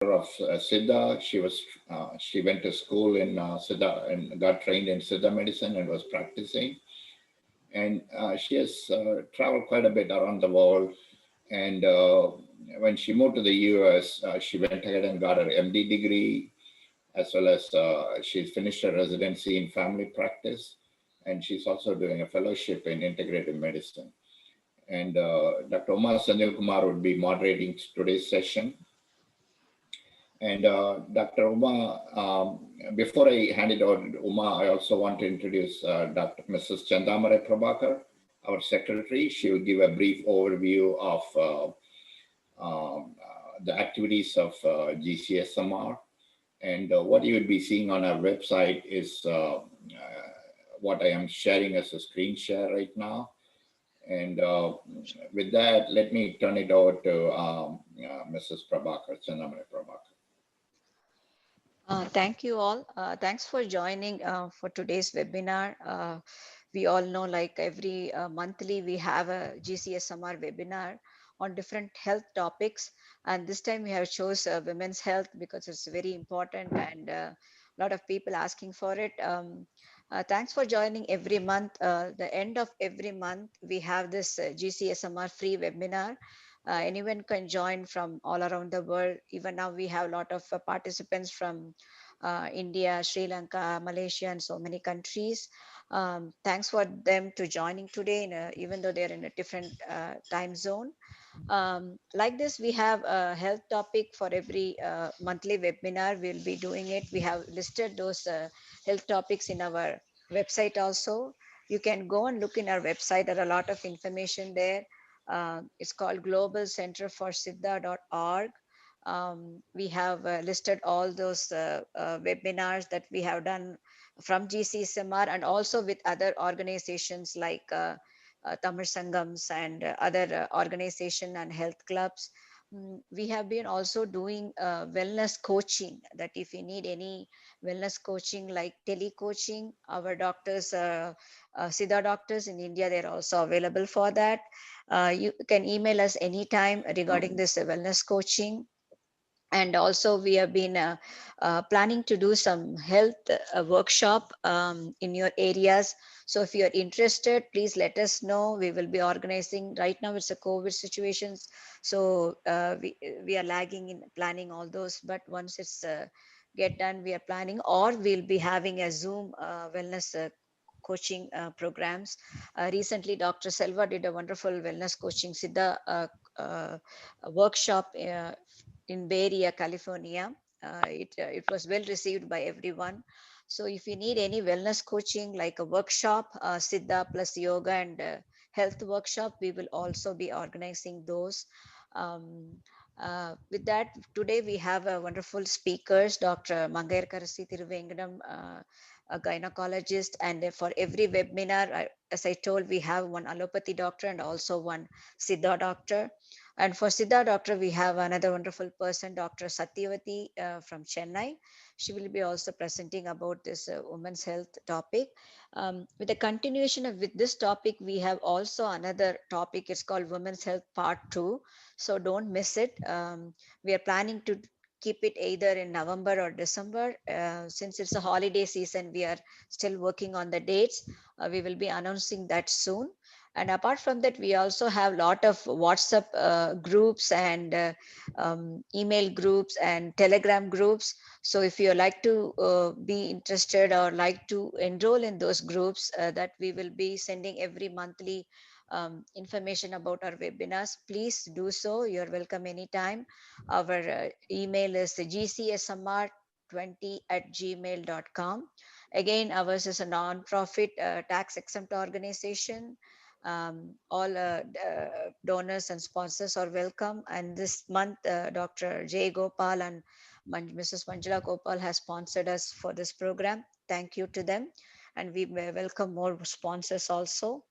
of Siddha. She went to school in Siddha and got trained in Siddha medicine and was practicing. And she has traveled quite a bit around the world. And when she moved to the US, she went ahead and got her MD degree, as well as she's finished her residency in family practice. And she's also doing a fellowship in integrative medicine. And Dr. Uma Sanil Kumar would be moderating today's session. And Dr. Uma, before I hand it over to Uma, I also want to introduce Dr. Mrs. Chandamare Prabhakar, our secretary. She will give a brief overview of the activities of GCSMR. And what you will be seeing on our website is what I am sharing as a screen share right now. And with that, let me turn it over to Mrs. Prabhakar, Chandamare Prabhakar. Thank you all. Thanks for joining for today's webinar. We all know, like every monthly, we have a GCSMR webinar on different health topics. And this time we have chose women's health because it's very important and a lot of people asking for it. Thanks for joining every month. The end of every month, we have this GCSMR free webinar. Anyone can join from all around the world. Even now we have a lot of participants from India, Sri Lanka, Malaysia, and so many countries. Thanks for them to joining today, even though they're in a different time zone. Like this, we have a health topic for every monthly webinar. We'll be doing it. We have listed those health topics in our website also. You can go and look in our website. There are a lot of information there. It's called globalcenterforsiddha.org. We have listed all those webinars that we have done from GCSMR and also with other organizations like Tamil Sangams and other organization and health clubs. We have been also doing wellness coaching, that if you need any wellness coaching like tele-coaching, our doctors, Siddha doctors in India, they're also available for that. You can email us anytime regarding this wellness coaching. And also we have been planning to do some health workshop in your areas. So if you're interested, please let us know. We will be organizing. Right now it's a COVID situations, so we are lagging in planning all those, but once it's get done, we are planning, or we'll be having a Zoom wellness coaching programs. Recently Dr. Selva did a wonderful wellness coaching Siddha workshop in Bay Area, California. It was well received by everyone. So if you need any wellness coaching like a workshop, Siddha plus yoga and health workshop, we will also be organizing those. With that, today we have a wonderful speakers, Dr. Mangayarkarasi Thiruvengadam, a gynecologist, and for every webinar, as I told, we have one allopathy doctor and also one Siddha doctor. And for Siddha doctor, we have another wonderful person, Dr. Sathyavathi from Chennai. She will be also presenting about this women's health topic. With the continuation of with this topic, we have also another topic. It's called Women's Health Part-2. So don't miss it. We are planning to keep it either in November or December. Since it's a holiday season, we are still working on the dates. We will be announcing that soon. And apart from that, we also have a lot of WhatsApp groups and email groups and Telegram groups. So if you like to be interested or like to enroll in those groups, that we will be sending every monthly information about our webinars, please do so. You're welcome anytime. Our email is gcsmr20@gmail.com. Again, ours is a non-profit tax exempt organization. All donors and sponsors are welcome. And this month, Dr. J. Gopal and Mrs. Manjula Gopal has sponsored us for this program. Thank you to them. And we may welcome more sponsors also.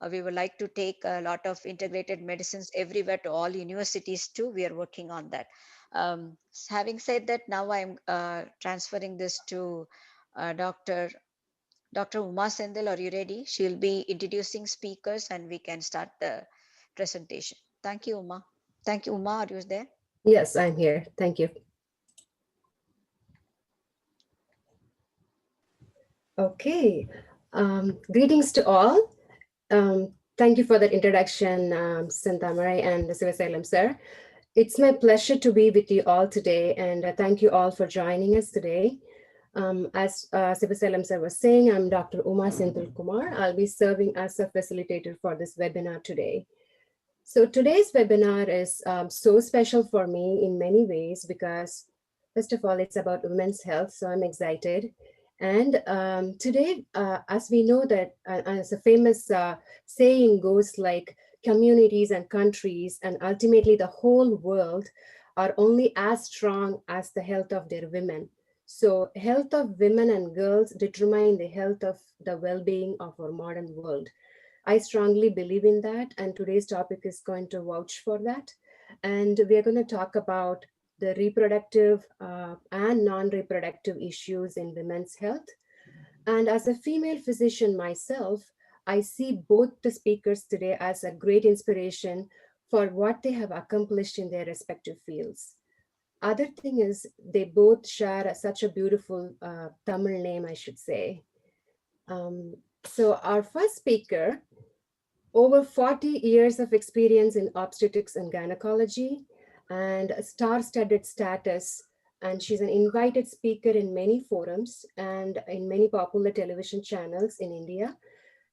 We would like to take a lot of integrated medicines everywhere to all universities too. We are working on that. Having said that, now I'm transferring this to Dr. Uma Sendil. Are you ready? She'll be introducing speakers and we can start the presentation. Thank you, Uma. Thank you, Uma. Are you there? Yes, I'm here. Thank you. Okay. Greetings to all. Thank you for that introduction, Santamarai and Sivasalam, sir. It's my pleasure to be with you all today, and thank you all for joining us today. As Sivasalam sir was saying, I'm Dr. Uma Senthil Kumar. I'll be serving as a facilitator for this webinar today. So today's webinar is so special for me in many ways because, first of all, it's about women's health, so I'm excited. And today, as we know that, as a famous saying goes, like communities and countries, and ultimately the whole world, are only as strong as the health of their women. So, health of women and girls determine the health of the well-being of our modern world. I strongly believe in that, and today's topic is going to vouch for that. And we are going to talk about the reproductive and non reproductive issues in women's health. And as a female physician myself, I see both the speakers today as a great inspiration for what they have accomplished in their respective fields. Other thing is, they both share such a beautiful Tamil name, I should say. So, our first speaker, over 40 years of experience in obstetrics and gynecology, and a star-studded status. And she's an invited speaker in many forums and in many popular television channels in India.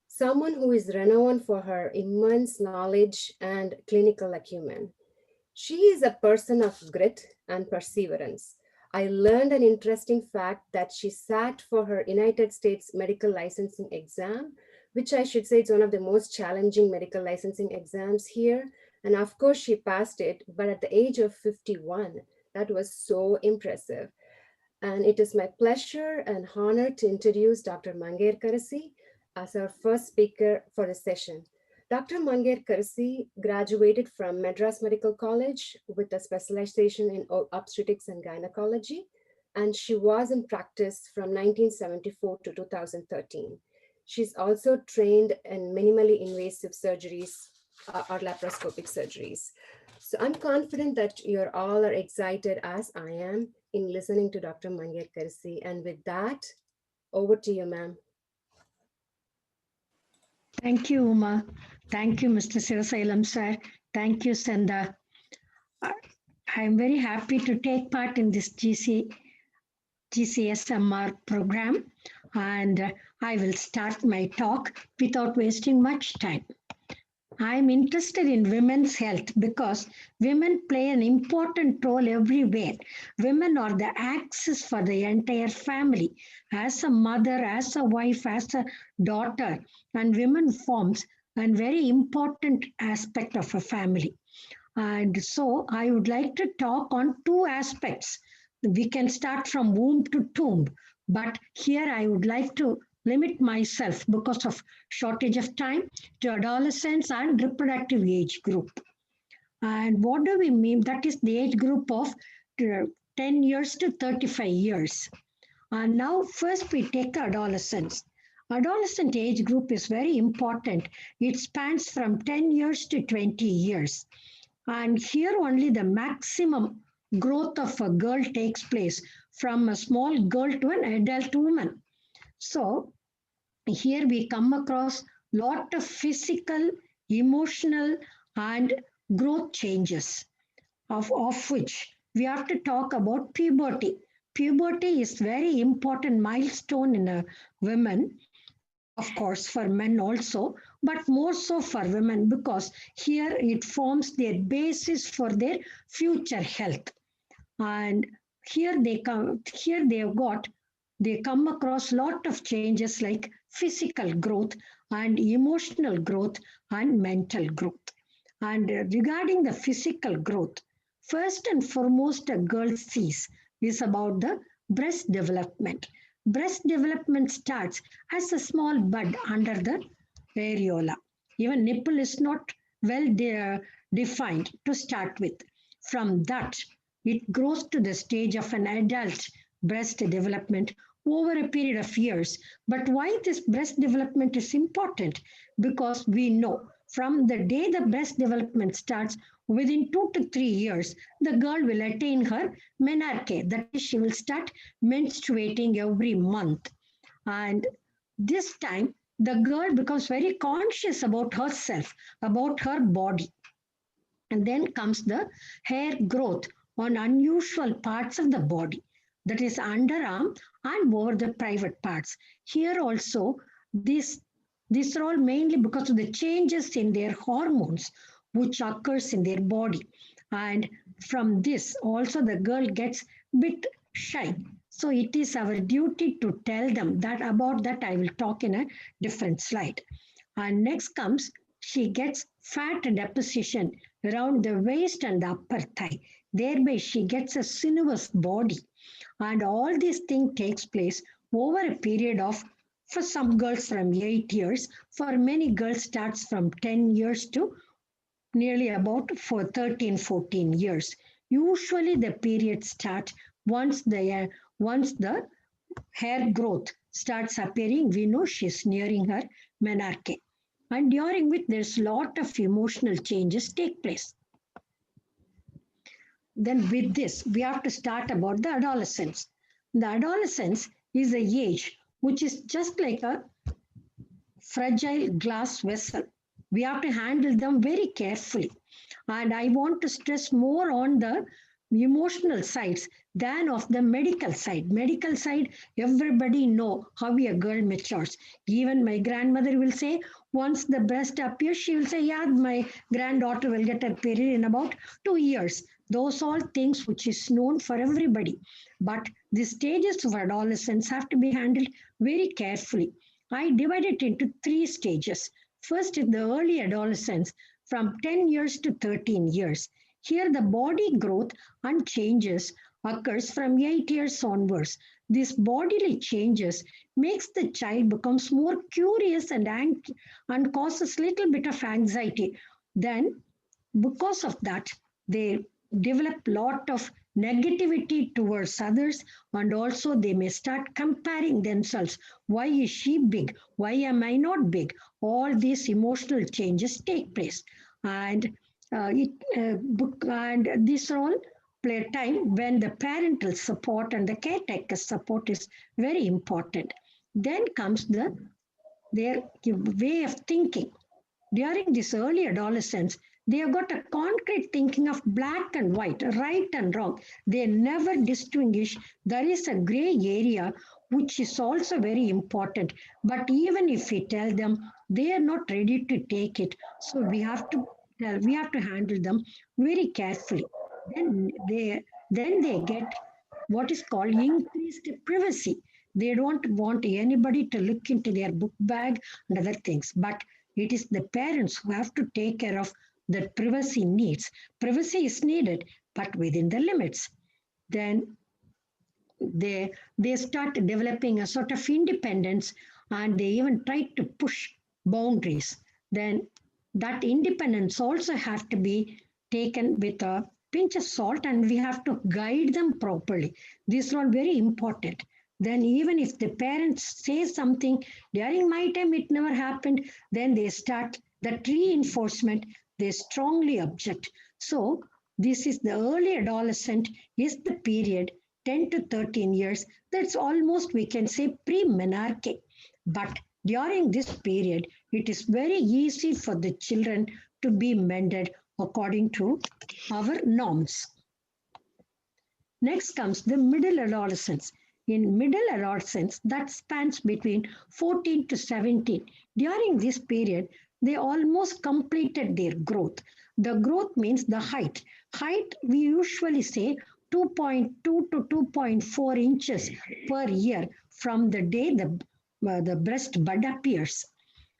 Someone who is renowned for her immense knowledge and clinical acumen. She is a person of grit and perseverance. I learned an interesting fact that she sat for her United States medical licensing exam, which I should say is one of the most challenging medical licensing exams here. And of course, she passed it, but at the age of 51, that was so impressive. And it is my pleasure and honor to introduce Dr. Mangayarkarasi as our first speaker for the session. Dr. Mangayarkarasi graduated from Madras Medical College with a specialization in obstetrics and gynecology, and she was in practice from 1974 to 2013. She's also trained in minimally invasive surgeries or laparoscopic surgeries. So I'm confident that you're all are excited as I am in listening to Dr. Mangayarkarasi. And with that, over to you, ma'am. Thank you, Uma. Thank you, Mr. Sivasailam, sir. Thank you, Sanda. I'm very happy to take part in this GCSMR program, and I will start my talk without wasting much time. I'm interested in women's health because women play an important role everywhere. Women are the axis for the entire family. As a mother, as a wife, as a daughter, and women forms a very important aspect of a family. And so I would like to talk on two aspects. We can start from womb to tomb, but here I would like to limit myself because of shortage of time to adolescents and reproductive age group. And what do we mean? That is the age group of 10 years to 35 years. And now first we take adolescents. Adolescent age group is very important. It spans from 10 years to 20 years. And here only the maximum growth of a girl takes place from a small girl to an adult woman. So here we come across lot of physical, emotional, and growth changes, of which we have to talk about puberty. Puberty is very important milestone in a woman, of course for men also, but more so for women because here it forms their basis for their future health. And here they have got, they come across lot of changes like physical growth and emotional growth and mental growth. And regarding the physical growth, first and foremost a girl sees is about the breast development. Breast development starts as a small bud under the areola. Even nipple is not well defined to start with. From that, it grows to the stage of an adult breast development over a period of years. But why this breast development is important? Because we know from the day the breast development starts, within 2 to 3 years, the girl will attain her menarche. That is, she will start menstruating every month. And This time, the girl becomes very conscious about herself, about her body. And then comes the hair growth on unusual parts of the body, that is underarm and over the private parts. Here also, these are all mainly because of the changes in their hormones which occurs in their body. And from this, also the girl gets bit shy. So it is our duty to tell them that. About that I will talk in a different slide. And next comes, she gets fat deposition around the waist and the upper thigh. Thereby she gets a sinuous body. And all these things takes place over a period of, for some girls from 8 years, for many girls starts from 10 years to nearly about for 13, 14 years. Usually the period starts once the hair growth starts appearing. We know she's nearing her menarche. And during which there's a lot of emotional changes take place. Then with this, we have to start about the adolescence. The adolescence is the age which is just like a fragile glass vessel. We have to handle them very carefully. And I want to stress more on the emotional sides than of the medical side. Medical side, everybody know how a girl matures. Even my grandmother will say, once the breast appears, she will say, yeah, my granddaughter will get her period in about 2 years. Those all things which is known for everybody. But the stages of adolescence have to be handled very carefully. I divide it into 3 stages. First is the early adolescence from 10 years to 13 years. Here the body growth and changes occurs from 8 years onwards. These bodily changes makes the child becomes more curious and causes little bit of anxiety. Then because of that, they develop lot of negativity towards others, and also they may start comparing themselves. Why is she big? Why am I not big? All these emotional changes take place. And these are all play a time when the parental support and the caretaker support is very important. Then comes their way of thinking. During this early adolescence, they have got a concrete thinking of black and white, right and wrong. They never distinguish. There is a gray area which is also very important. But even if we tell them, they are not ready to take it. So we have to handle them very carefully. Then they get what is called increased privacy. They don't want anybody to look into their book bag and other things. But it is the parents who have to take care of the privacy needs. Privacy is needed, but within the limits. Then they start developing a sort of independence, and they even try to push boundaries. Then that independence also have to be taken with a pinch of salt, and we have to guide them properly. These are all very important. Then even if the parents say something, during my time it never happened, then they start that reinforcement, they strongly object. So this is the early adolescent is the period 10 to 13 years. That's almost, we can say, pre-menarche. But during this period, it is very easy for the children to be mended according to our norms. Next comes the middle adolescence. In middle adolescence, that spans between 14 to 17. During this period, they almost completed their growth. The growth means the height. Height, we usually say 2.2 to 2.4 inches per year from the day the breast bud appears.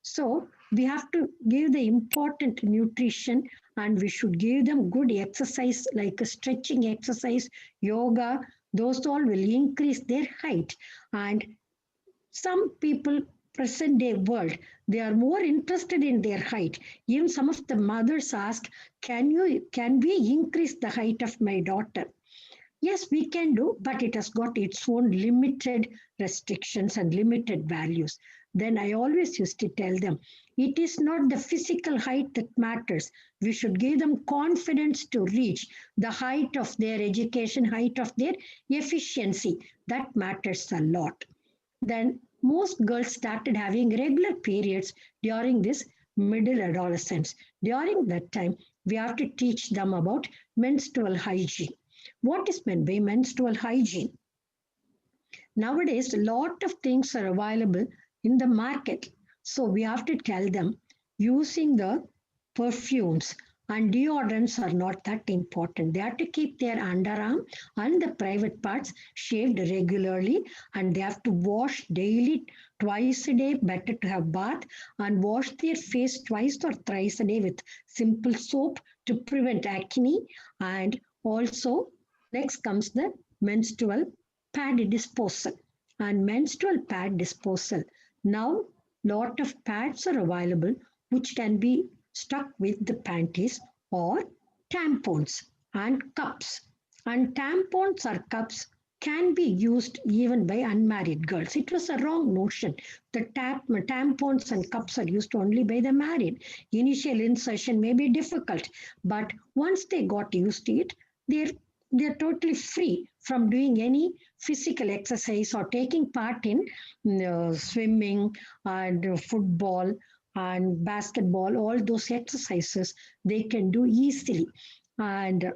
So we have to give the important nutrition, and we should give them good exercise like a stretching exercise, yoga. Those all will increase their height. And some people, present day world, they are more interested in their height. Even some of the mothers ask, can we increase the height of my daughter? Yes, we can do, but it has got its own limited restrictions and limited values. Then I always used to tell them, it is not the physical height that matters. We should give them confidence to reach the height of their education, height of their efficiency. That matters a lot. Then most girls started having regular periods during this middle adolescence. During that time, we have to teach them about menstrual hygiene. What is meant by menstrual hygiene? Nowadays, a lot of things are available in the market. So we have to tell them using the perfumes and deodorants are not that important. They have to keep their underarm and the private parts shaved regularly, and they have to wash daily, twice a day. Better to have bath and wash their face twice or thrice a day with simple soap to prevent acne. And also, next comes the menstrual pad disposal. And menstrual pad disposal. Now, lot of pads are available which can be stuck with the panties or tampons and cups. And tampons or cups can be used even by unmarried girls. It was a wrong notion. The tampons and cups are used only by the married. Initial insertion may be difficult, but once they got used to it, they're totally free from doing any physical exercise or taking part in swimming and football and basketball. All those exercises they can do easily. And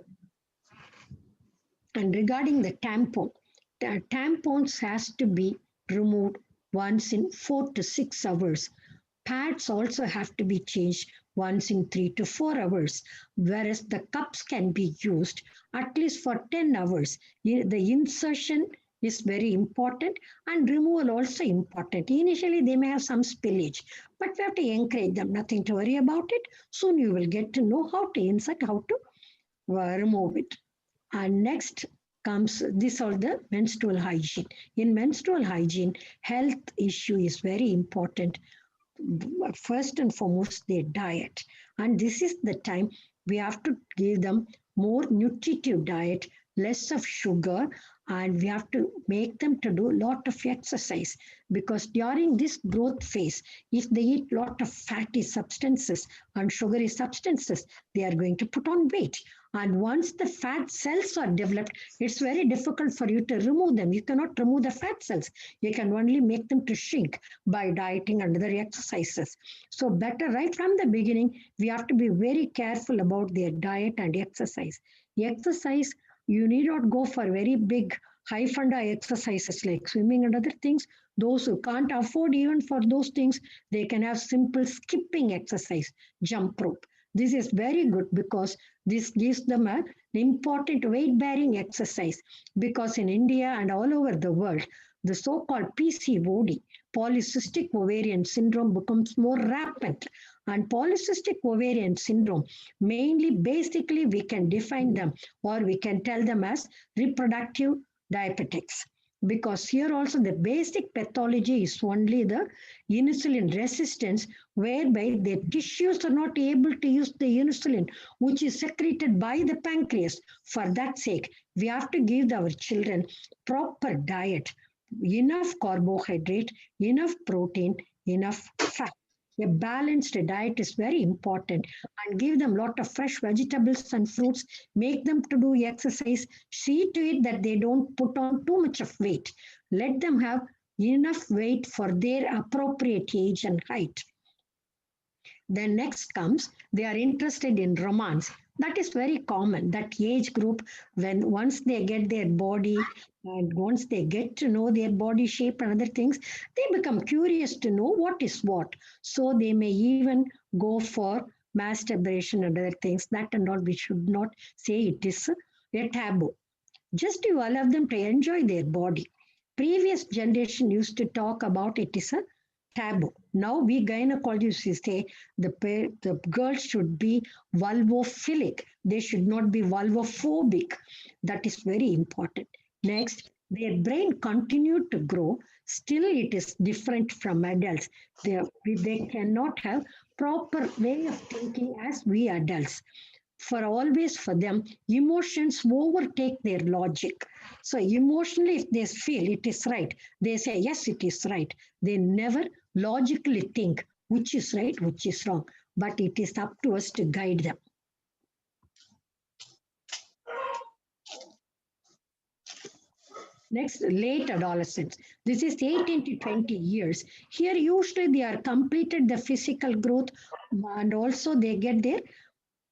regarding the tampon, the tampons has to be removed once in 4 to 6 hours. Pads also have to be changed once in 3 to 4 hours, whereas the cups can be used at least for 10 hours. The insertion is very important and removal also important. Initially, they may have some spillage, but we have to encourage them. Nothing to worry about it. Soon you will get to know how to insert, how to remove it. And next comes this all the menstrual hygiene. In menstrual hygiene, health issue is very important. First and foremost, their diet. And this is the time we have to give them more nutritive diet, less of sugar, and we have to make them to do a lot of exercise, because during this growth phase, if they eat a lot of fatty substances and sugary substances, they are going to put on weight. And once the fat cells are developed, it's very difficult for you to remove them. You cannot remove the fat cells. You can only make them to shrink by dieting and other exercises. So better right from the beginning, we have to be very careful about their diet and exercise. Exercise, you need not go for very big high funda exercises like swimming and other things. Those who can't afford even for those things, they can have simple skipping exercise, jump rope. This is very good because this gives them an important weight-bearing exercise, because in India and all over the world, the so-called PCOD, polycystic ovarian syndrome, becomes more rampant. And polycystic ovarian syndrome, mainly, basically, we can define them or we can tell them as reproductive diabetics. Because here also the basic pathology is only the insulin resistance, whereby the tissues are not able to use the insulin, which is secreted by the pancreas. For that sake, we have to give our children proper diet, enough carbohydrate, enough protein, enough fat. A balanced diet is very important, and give them a lot of fresh vegetables and fruits. Make them to do exercise. See to it that they don't put on too much of weight. Let them have enough weight for their appropriate age and height. Then next comes, they are interested in romance. That is very common, that age group, when once they get their body and once they get to know their body shape and other things, they become curious to know what is what. So they may even go for masturbation and other things. That and all, we should not say it is a taboo. Just to allow them to enjoy their body. Previous generation used to talk about it is a taboo. Now we gynecologists say the girls should be vulvophilic. They should not be vulvophobic. That is very important. Next, their brain continued to grow. Still, it is different from adults. They cannot have proper way of thinking as we adults. For always for them, emotions overtake their logic. So emotionally, if they feel it is right, they say, yes, it is right. They never logically think which is right, which is wrong. But it is up to us to guide them. Next, late adolescence. This is 18 to 20 years. Here, usually they are completed the physical growth and also they get their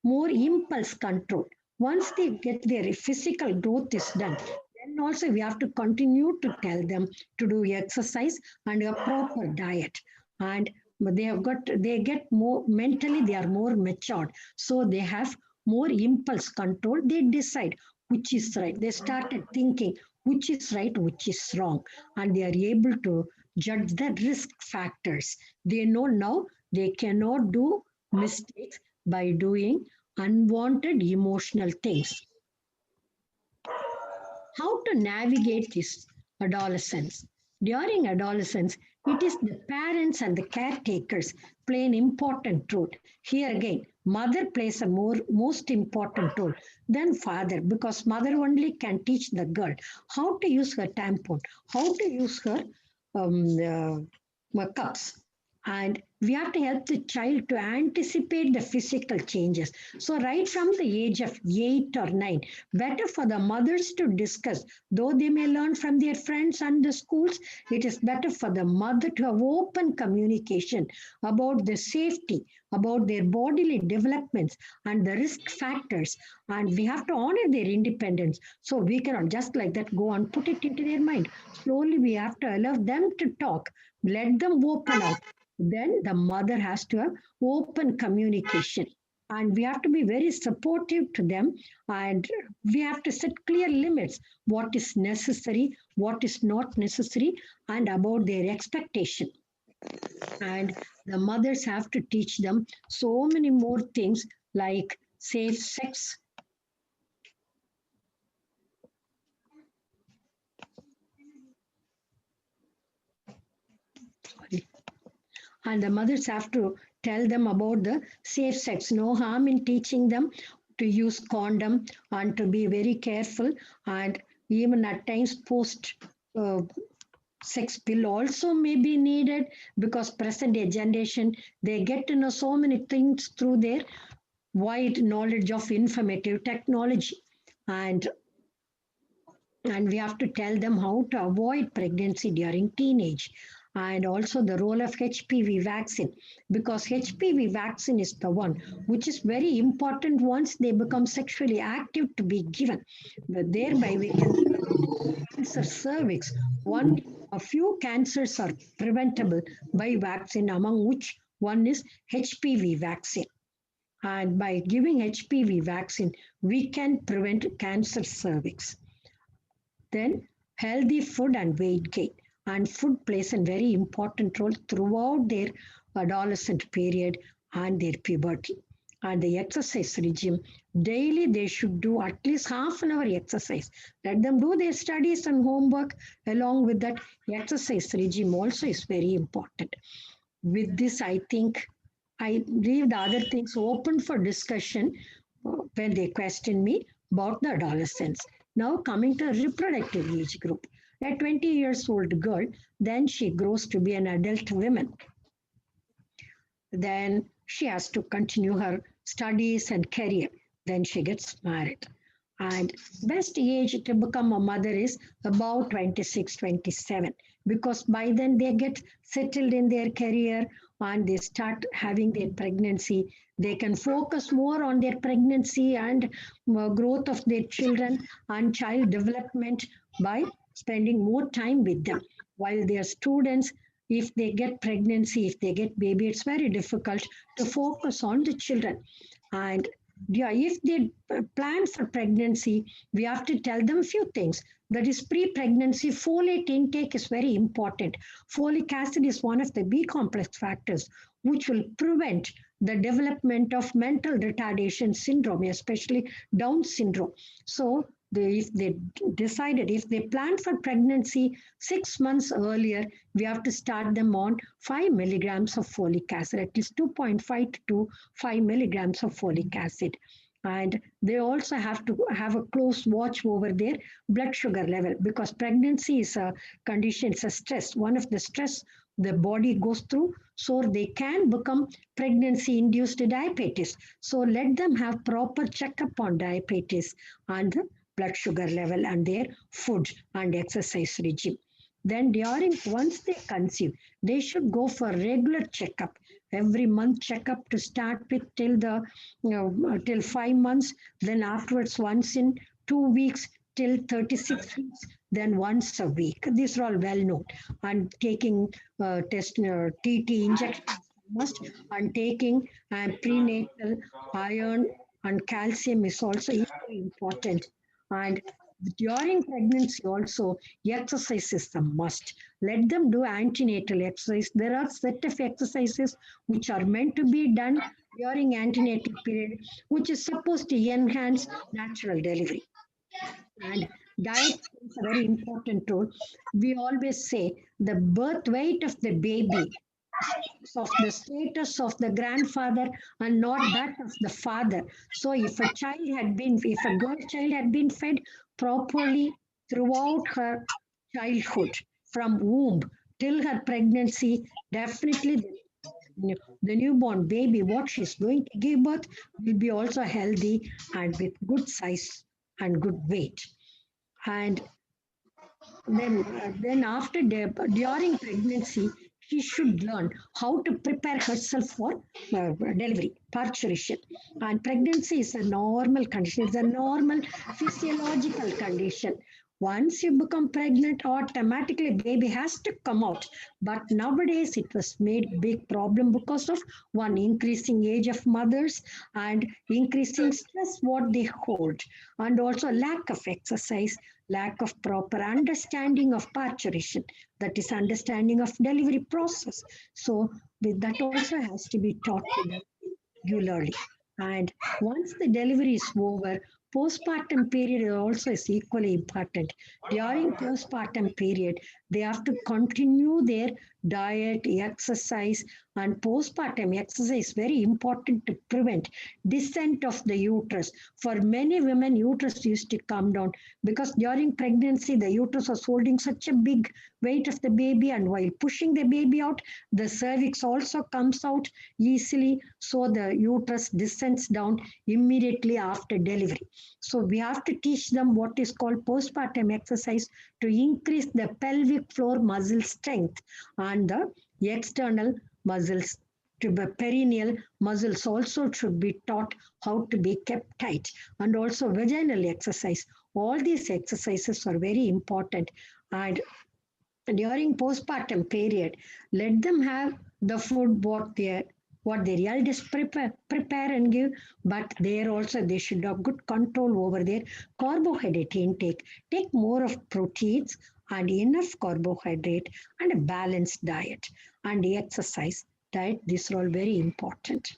more impulse control. Once they get their physical growth is done, then also we have to continue to tell them to do exercise and a proper diet. And they get more mentally, they are more matured. So they have more impulse control. They decide which is right. They started thinking which is right, which is wrong. And they are able to judge the risk factors. They know now they cannot do mistakes by doing unwanted emotional things. How to navigate this adolescence? During adolescence, it is the parents and the caretakers play an important role. Here again, mother plays a most important role than father because mother only can teach the girl how to use her tampon, how to use her cups, and we have to help the child to anticipate the physical changes. So right from the age of 8 or 9, better for the mothers to discuss. Though they may learn from their friends and the schools, it is better for the mother to have open communication about the safety, about their bodily developments and the risk factors. And we have to honor their independence. So we cannot just like that go and put it into their mind. Slowly we have to allow them to talk, let them open out. Then the mother has to have open communication, and we have to be very supportive to them, and we have to set clear limits, what is necessary, what is not necessary, and about their expectation. And the mothers have to teach them so many more things like safe sex. Sorry. And the mothers have to tell them about the safe sex. No harm in teaching them to use condom and to be very careful. And even at times post sex pill also may be needed because present day generation, they get to know so many things through their wide knowledge of informative technology. And we have to tell them how to avoid pregnancy during teenage, and also the role of HPV vaccine, because HPV vaccine is the one which is very important once they become sexually active to be given. But thereby we can cancer cervix. A few cancers are preventable by vaccine, among which one is HPV vaccine. And by giving HPV vaccine, we can prevent cancer cervix. Then healthy food and weight gain. And food plays a very important role throughout their adolescent period and their puberty. And the exercise regime, daily they should do at least half an hour exercise. Let them do their studies and homework. Along with that, exercise regime also is very important. With this, I think I leave the other things open for discussion when they question me about the adolescents. Now coming to reproductive age group. A 20 years old girl, then she grows to be an adult woman. Then she has to continue her studies and career. Then she gets married. And best age to become a mother is about 26, 27, because by then they get settled in their career and they start having their pregnancy. They can focus more on their pregnancy and growth of their children and child development by spending more time with them. While they are students, if they get pregnancy, if they get baby, it's very difficult to focus on the children. And yeah, if they plan for pregnancy, we have to tell them a few things. That is, pre-pregnancy folate intake is very important. Folic acid is one of the B complex factors which will prevent the development of mental retardation syndrome, especially Down syndrome. So if they plan for pregnancy 6 months earlier, we have to start them on 5 milligrams of folic acid, at least 2.5 to 5 milligrams of folic acid. And they also have to have a close watch over their blood sugar level, because pregnancy is a condition, it's a stress, one of the stress the body goes through, so they can become pregnancy-induced diabetes. So let them have proper checkup on diabetes and blood sugar level and their food and exercise regime. Then once they conceive, they should go for regular checkup, every month checkup to start with till 5 months, then afterwards once in 2 weeks till 36 weeks, then once a week. These are all well known. And taking TT injections must, and taking prenatal iron and calcium is also equally important. And during pregnancy also, exercise is a must. Let them do antenatal exercise. There are set of exercises which are meant to be done during antenatal period, which is supposed to enhance natural delivery. And diet plays a very important role. We always say the birth weight of the baby of the status of the grandfather and not that of the father. So if a girl child had been fed properly throughout her childhood, from womb till her pregnancy, definitely the newborn baby, what she's going to give birth, will be also healthy and with good size and good weight. And then after during pregnancy, she should learn how to prepare herself for delivery, parturition. And pregnancy is a normal condition. It's a normal physiological condition. Once you become pregnant, automatically baby has to come out. But nowadays it was made big problem because of one, increasing age of mothers and increasing stress what they hold, and also lack of exercise, lack of proper understanding of parturition, that is understanding of delivery process. So that also has to be taught to them regularly. And once the delivery is over, postpartum period also is equally important. During postpartum period, they have to continue their diet, exercise, and postpartum exercise is very important to prevent descent of the uterus. For many women, uterus used to come down because during pregnancy, the uterus was holding such a big weight of the baby, and while pushing the baby out, the cervix also comes out easily, so the uterus descends down immediately after delivery. So we have to teach them what is called postpartum exercise to increase the pelvic floor muscle strength, and the external muscles, to the perineal muscles also should be taught how to be kept tight, and also vaginal exercise. All these exercises are very important. And during postpartum period, let them have the food what their elders prepare and give, but there also they should have good control over their carbohydrate intake. Take more of proteins and enough carbohydrate and a balanced diet, and exercise diet. These are all very important.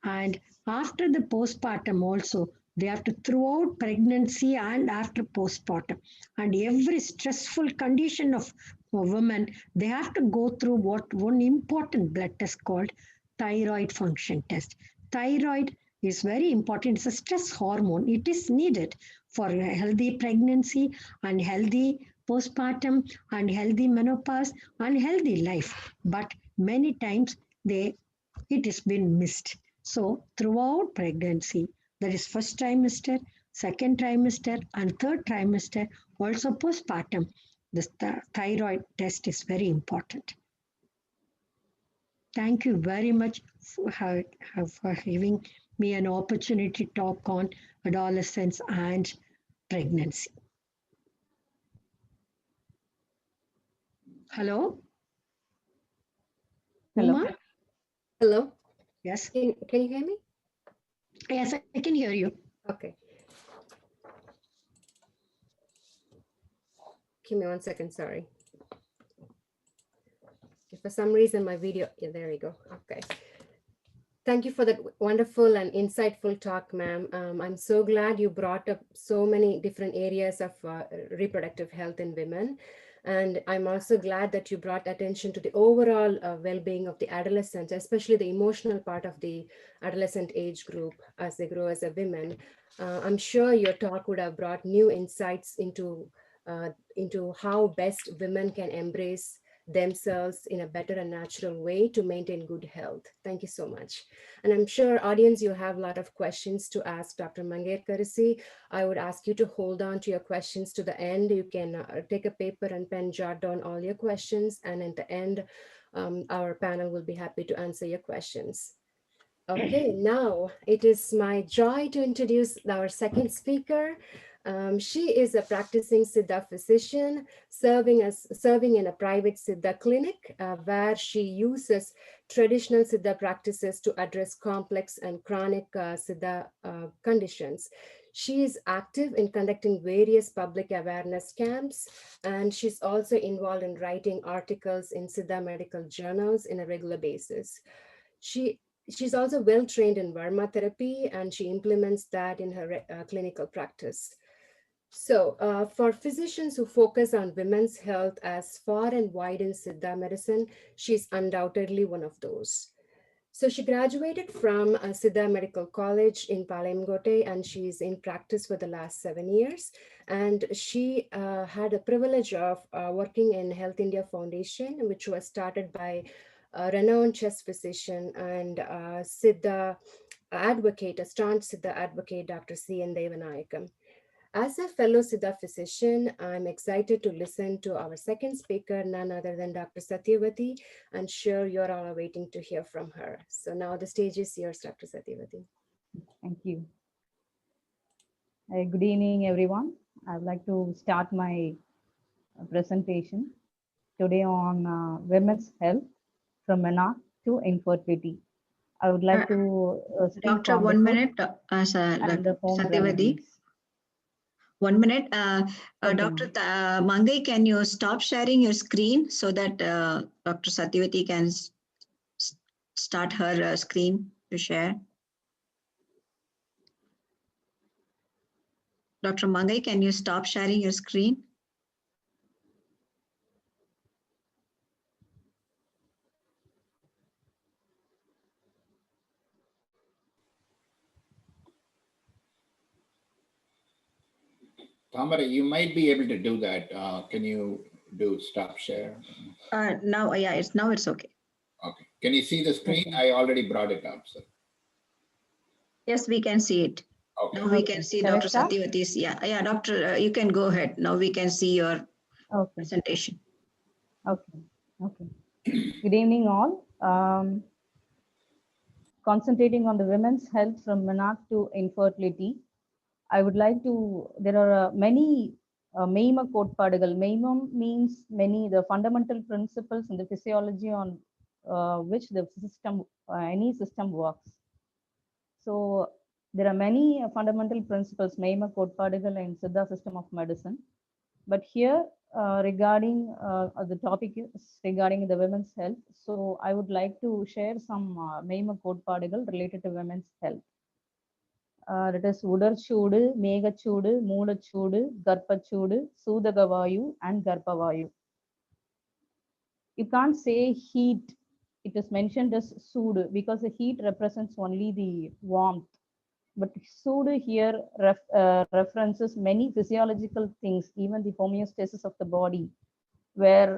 And after the postpartum also, they have to, throughout pregnancy and after postpartum, and every stressful condition of a woman, they have to go through what one important blood test called thyroid function test. Thyroid is very important. It's a stress hormone. It is needed for a healthy pregnancy and healthy postpartum and healthy menopause and healthy life. But many times it has been missed. So throughout pregnancy, that is first trimester, second trimester, and third trimester, also postpartum, the thyroid test is very important. Thank you very much for giving me an opportunity to talk on adolescence and pregnancy. Hello? Hello. Uma? Hello, Yes. can you hear me? Yes, I can hear you. Okay. Give me 1 second, sorry. For some reason, my video, yeah, there we go. Okay. Thank you for that wonderful and insightful talk, ma'am. I'm so glad you brought up so many different areas of reproductive health in women. And I'm also glad that you brought attention to the overall well-being of the adolescents, especially the emotional part of the adolescent age group as they grow as a women. I'm sure your talk would have brought new insights into how best women can embrace themselves in a better and natural way to maintain good health. Thank you so much. And I'm sure, audience, you have a lot of questions to ask Dr. Mangayarkarasi. I would ask you to hold on to your questions to the end. You can take a paper and pen, jot down all your questions, and at the end, our panel will be happy to answer your questions. Okay, now it is my joy to introduce our second speaker. She is a practicing Siddha physician serving in a private Siddha clinic where she uses traditional Siddha practices to address complex and chronic Siddha conditions. She is active in conducting various public awareness camps, and she's also involved in writing articles in Siddha medical journals in a regular basis. She's also well trained in Varma therapy, and she implements that in her clinical practice. So for physicians who focus on women's health as far and wide in Siddha medicine, she's undoubtedly one of those. So she graduated from Siddha Medical College in Palayamkotte, and she's in practice for the last 7 years. And she had a privilege of working in Health India Foundation, which was started by a renowned chest physician and Siddha advocate, a staunch Siddha advocate, Dr. C.N. Devanayakam. As a fellow Siddha physician, I'm excited to listen to our second speaker, none other than Dr. Sathyavathi. I'm sure you're all waiting to hear from her. So now the stage is yours, Dr. Sathyavathi. Thank you. Good evening, everyone. I'd like to start my presentation today on women's health from menarche to infertility. I would like to speak Doctor, on 1 the minute, and the home Sathyavathi. remedies. 1 minute. Okay, Dr. Mangai, can you stop sharing your screen so that Dr. Sathyavathi can start her screen to share? Dr. Mangai, can you stop sharing your screen? Tamara, you might be able to do that. Can you do stop share? Now, yeah, it's okay. Okay. Can you see the screen? Okay. I already brought it up. So. Yes, we can see it. Okay. Now we can see Shall I Dr. start? Sathyavathi. Yeah, doctor, you can go ahead. Now we can see your Okay. presentation. Okay. Good evening, all. Concentrating on the women's health from menarche to infertility, I would like to, there are many Meima கோட்பாடுகள். Meimam means many, the fundamental principles in the physiology on which the system, any system works. So there are many fundamental principles, Meima கோட்பாடுகள் in Siddha system of medicine. But here regarding the topic is regarding the women's health. So I would like to share some Meima கோட்பாடுகள் related to women's health. That is உடற்சூடு, மேகச்சூடு, மூலச்சூடு, கர்ப்பச்சூடு, சூதகவாயு, and garpavayu. You can't say heat. It is mentioned as soodu because the heat represents only the warmth. But soodu here references many physiological things, even the homeostasis of the body, where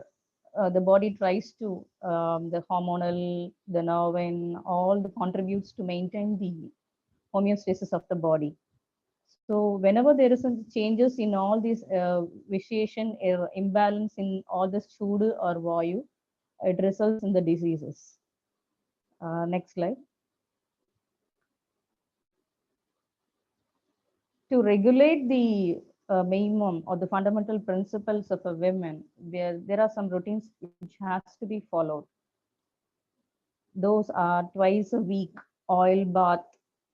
the body tries to, the hormonal, the nerve, all the contributes to maintain the homeostasis of the body. So whenever there is changes in all these vitiation, imbalance in all this chudu or vayu, it results in the diseases. Next slide. To regulate the minimum or the fundamental principles of a woman, there are some routines which has to be followed. Those are twice a week oil bath,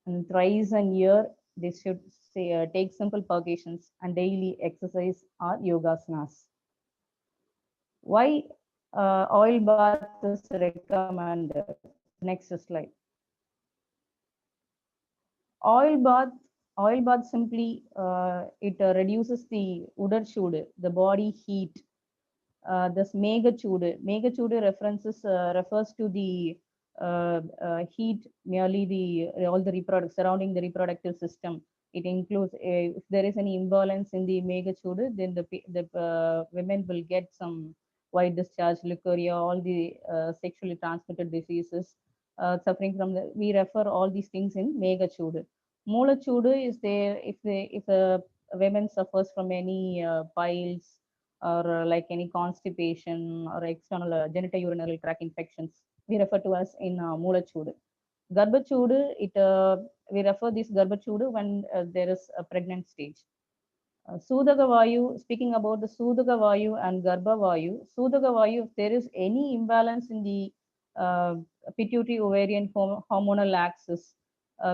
and thrice a year they should say, take simple purgations, and daily exercise or yogasanas. Why oil bath is recommended? Next slide. Oil bath simply it reduces the udarchudu, the body heat. This megachudu refers to the heat merely all the surrounding the reproductive system. It includes if there is any imbalance in the megachudu, then the women will get some white discharge, leukorrhea, all the sexually transmitted diseases, suffering from we refer all these things in Megachoodu. Moolachudu is there if a woman suffers from any piles or like any constipation or external genitourinary tract infections, we refer to as in Moolachudu. Garbachudu, we refer this Garbachudu when there is a pregnant stage. Sudagavayu, speaking about the Sudagavayu and Garbhavayu, Sudagavayu, if there is any imbalance in the uh, pituitary ovarian hormonal axis,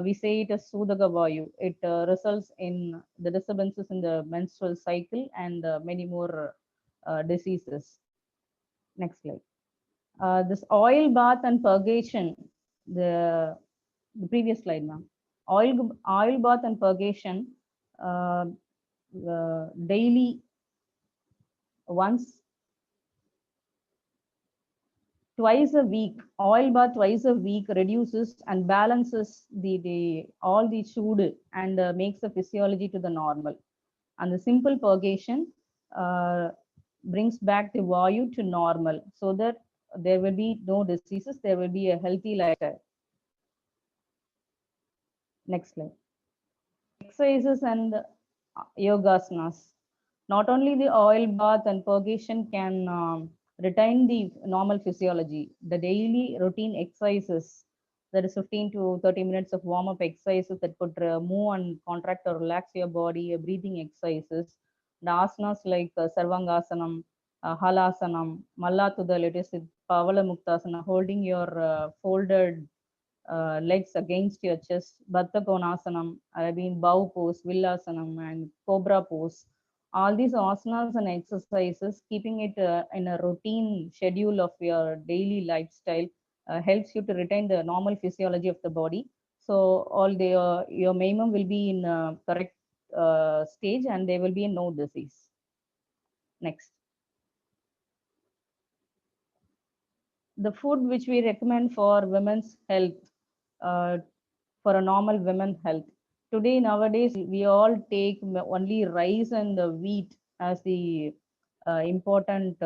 we say it as Sudagavayu. It results in the disturbances in the menstrual cycle and many more diseases. Next slide. This oil bath and purgation, the previous slide, ma'am. Oil bath and purgation uh, daily once, twice a week. Oil bath twice a week reduces and balances the all the chud and makes the physiology to the normal. And the simple purgation brings back the vayu to normal so that there will be no diseases, there will be a healthy lifestyle. Next slide. Exercises and yogasanas. Not only the oil bath and purgation can retain the normal physiology, the daily routine exercises, that is 15 to 30 minutes of warm-up exercises that could move and contract or relax your body, breathing exercises, the asanas like Sarvangasanam, Halasanam, Mallatudal, it is Pavala Muktasana, holding your folded legs against your chest, Baddha Konasanam, I mean bow pose, Villasanam, and Cobra pose. All these asanas and exercises, keeping it in a routine schedule of your daily lifestyle, helps you to retain the normal physiology of the body. So all the your minimum will be in correct stage, and there will be no disease. Next. The food which we recommend for women's health, uh, for a normal women health. Today, nowadays, we all take only rice and wheat as the important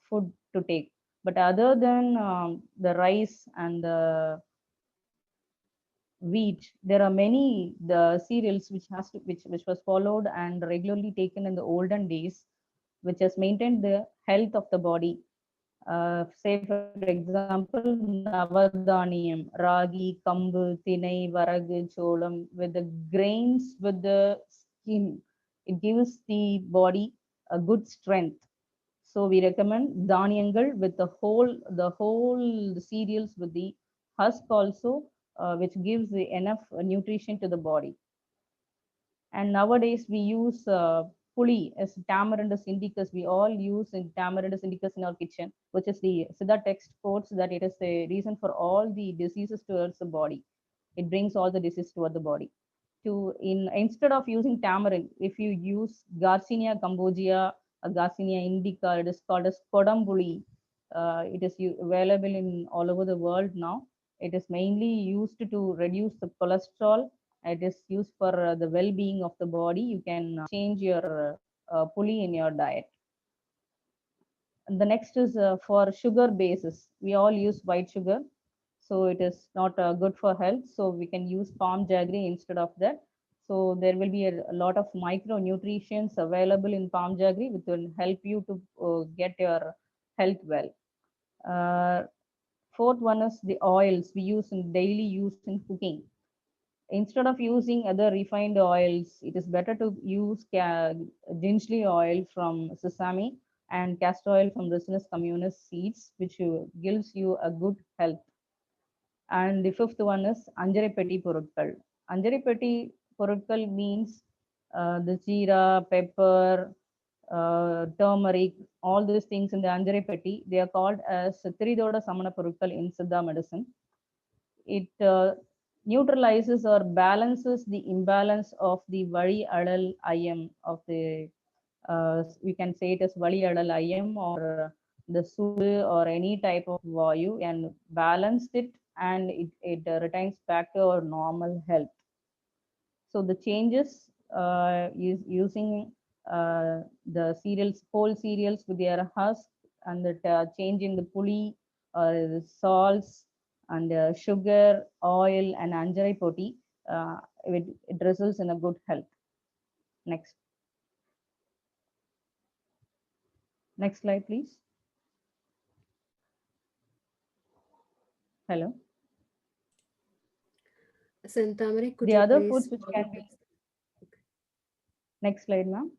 food to take. But other than the rice and the wheat, there are many the cereals which was followed and regularly taken in the olden days, which has maintained the health of the body. Say for example, Navadhaniyam, Ragi, Kambu, Tinai, Varagu, Cholam, with the grains, with the skin. It gives the body a good strength. So we recommend Dhaniyangal with the whole cereals with the husk also, which gives enough nutrition to the body. And nowadays we use puli as Tamarindus indicus. We all use in Tamarindus indicus in our kitchen, which is the Siddha text quotes that it is the reason for all the diseases towards the body. It brings all the diseases toward the body. Instead of using tamarind, if you use Garcinia cambogia, Garcinia indica, it is called as Kodambuli. It is available in all over the world now. It is mainly used to reduce the cholesterol. It is used for the well-being of the body. You can change your puli in your diet. And the next is for sugar bases. We all use white sugar, so it is not good for health. So we can use palm jaggery instead of that. So there will be a lot of micronutrients available in palm jaggery, which will help you to get your health well. Fourth one is the oils we use in daily use in cooking. Instead of using other refined oils, it is better to use gingerly oil from sesame and castor oil from Ricinus communis seeds, which gives you a good health. And the fifth one is Anjarepeti Porutkal. Anjarepeti Porutkal means the jeera, pepper, turmeric, all these things in the Anjarepeti, they are called as Tridoda Samana Porutkal in Siddha medicine. It neutralizes or balances the imbalance of the Vali Adal IM of the, we can say it as Vali Adal IM or the Sudu or any type of Vayu, and balanced it, and it returns back to our normal health. So the changes is using the cereals, whole cereals with their husk and the change in the puli, salts, and sugar, oil, and anjarai poti, it results in a good health. Next. Next slide, please. Hello. Santhamari, could The you other please foods which can be. Next slide, ma'am.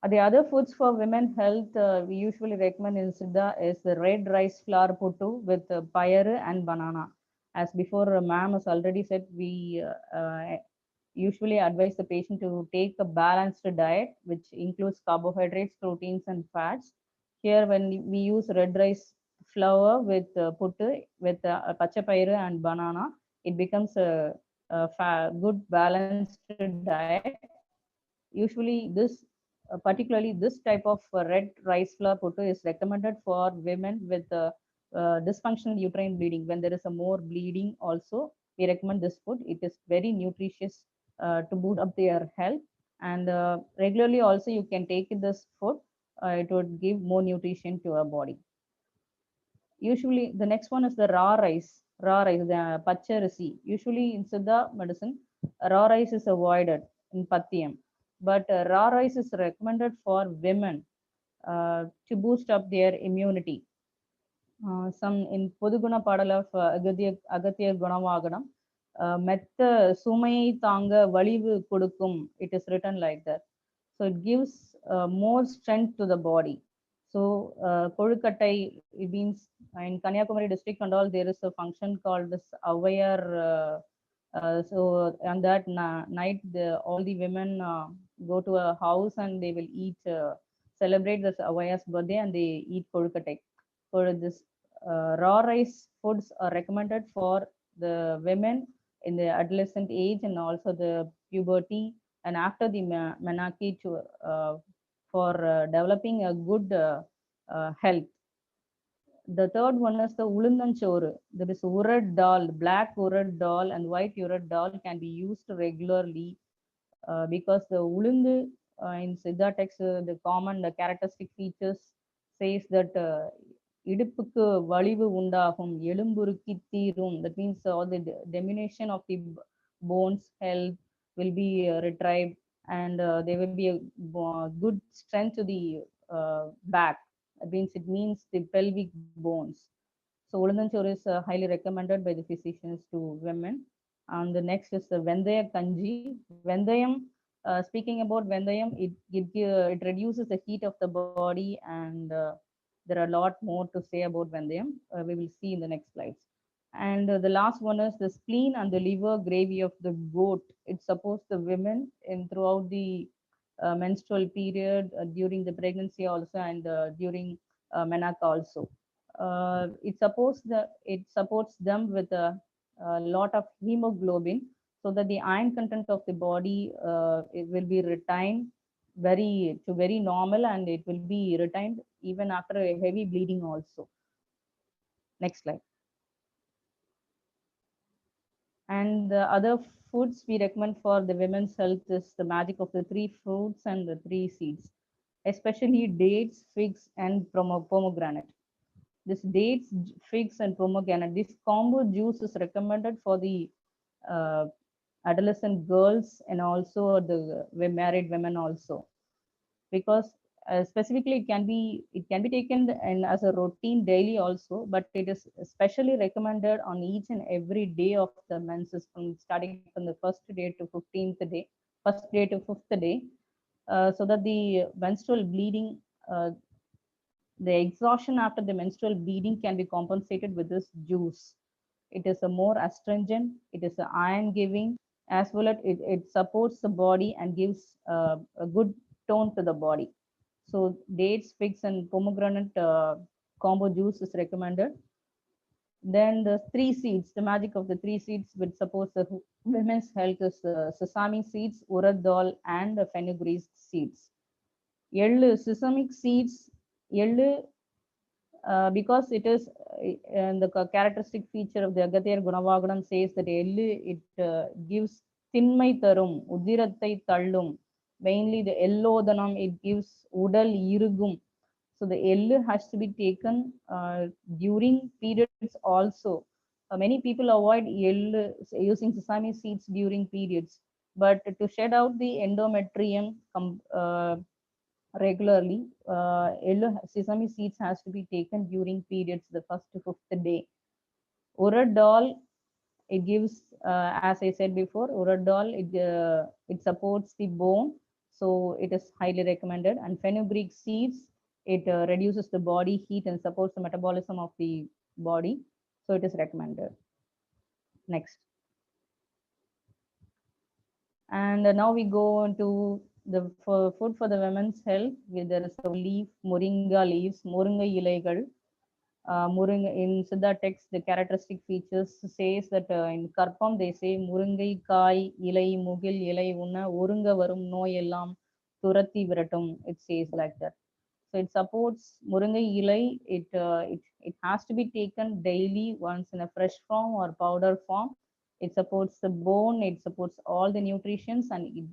The other foods for women health we usually recommend in Siddha is the red rice flour puttu with payar and banana. As before, ma'am has already said, we usually advise the patient to take a balanced diet, which includes carbohydrates, proteins, and fats. Here, when we use red rice flour with puttu, with pacha payar and banana, it becomes a good balanced diet. Usually, particularly this type of red rice flour puttu is recommended for women with dysfunctional uterine bleeding. When there is a more bleeding also, we recommend this food. It is very nutritious to boost up their health, and regularly also you can take this food. It would give more nutrition to our body. Usually, the next one is the raw rice. Raw rice, the pacharasi. Usually in Siddha medicine, raw rice is avoided in Pathiyam, but raw rice is recommended for women to boost up their immunity. Some in Puduguna Padal of Agatya Gunavaganam, Metta Sumai Tanga Valivu Kudukum, it is written like that. So it gives more strength to the body. So Kodukattai, it means in Kanyakumari district and all, there is a function called this Avayar. So on that night, all the women go to a house and they will eat, celebrate this Avayar's birthday, and they eat Kodukattai. So this raw rice foods are recommended for the women in the adolescent age and also the puberty and after the menarche to for developing a good health. The third one is the ulundanchoru. There is urad dal, black urad dal and white urad dal can be used regularly because the ulundu in Siddha text, the common characteristic features says that இடுப்புக்கு வலிவு உண்டாகும் எலும்புருக்கி தீரும். That means all the diminution of the bones health will be retrieved, and there will be a good strength to the back. It means the pelvic bones. So Ulandanchor is highly recommended by the physicians to women. And the next is the Vendaya Kanji. Vendayam, speaking about Vendayam, it reduces the heat of the body, and there are a lot more to say about Vendayam. We will see in the next slides. And the last one is the spleen and the liver gravy of the goat. It supports the women in throughout the menstrual period, during the pregnancy also, and during menarche also. It supports them with a lot of hemoglobin, so that the iron content of the body it will be retained very normal, and it will be retained even after a heavy bleeding also. Next slide. And the other foods we recommend for the women's health is the magic of the 3 fruits and the 3 seeds, especially dates, figs, and pomegranate. This dates, figs, and pomegranate, this combo juice is recommended for the uh, adolescent girls and also the married women also, because specifically it can be taken as a routine daily also, but it is especially recommended on each and every day of the menses, from starting from the first day to 15th day, first day to 5th day, so that the menstrual bleeding, the exhaustion after the menstrual bleeding can be compensated with this juice. It is a more astringent, it is an iron giving, as well as it supports the body and gives a good tone to the body. So dates, figs, and pomegranate combo juice is recommended. Then the 3 seeds, the magic of the 3 seeds which supports the women's health is sesame seeds, urad dal, and fenugreek seeds. Yellow sesame seeds, yellow because it is and the characteristic feature of the Agatya Gunavaganam says that it gives திண்மை தரும், உதிரத்தை தள்ளும். Mainly the எல்லோதனம், it gives உடல் இறுகும். So the எள்ளு has to be taken during periods also. Many people avoid எள்ளு using sesame seeds during periods, but to shed out the endometrium regularly, sesame seeds has to be taken during periods, the first to fifth day. Uradal, it gives, as I said before, uradal, it supports the bone, so it is highly recommended. And fenugreek seeds, it reduces the body heat and supports the metabolism of the body, so it is recommended. Next. And now we go into the food for the women's health. There is a leaf, moringa leaves, moringa இலைகள். Moringa, in Siddha text, the characteristic features says that in Karpam they say முருங்கை காய் இலை முகில் இலை உண்ண ஒருங்க வரும் நோய் எல்லாம் துரத்தி விரட்டும். It says like that. So it supports முருங்கை இலை. It has to be taken daily, once in a fresh form or powder form. It supports the bone, it supports all the nutrients, and it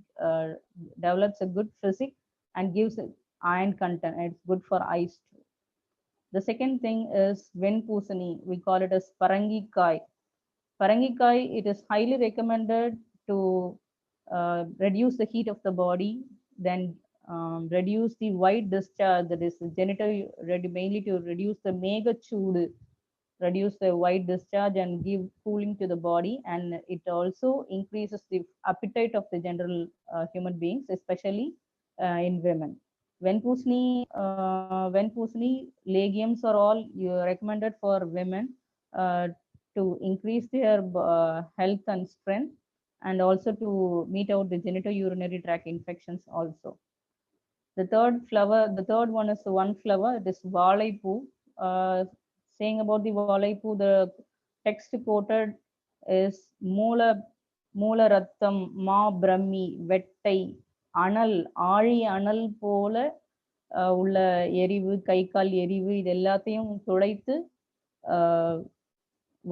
develops a good physique and gives iron content. It's good for eyes too. The second thing is venpusani. We call it as parangikai. Parangikai, it is highly recommended to reduce the heat of the body, then reduce the white discharge, that is genital, mainly to reduce the mega chudu, reduce the white discharge and give cooling to the body. And it also increases the appetite of the general human beings, especially in women. Venpusni legumes are all recommended for women to increase their health and strength, and also to meet out the genitourinary tract infections also. The third one is one flower, it is valaipu. Saying about the valaipu, the text quoted is மூல ரத்தம் மா பிரம்மி வெட்டை அனல் ஆழி அனல் போல உள்ள எரிவு, கை கால் எரிவு, இது எல்லாத்தையும் துடைத்து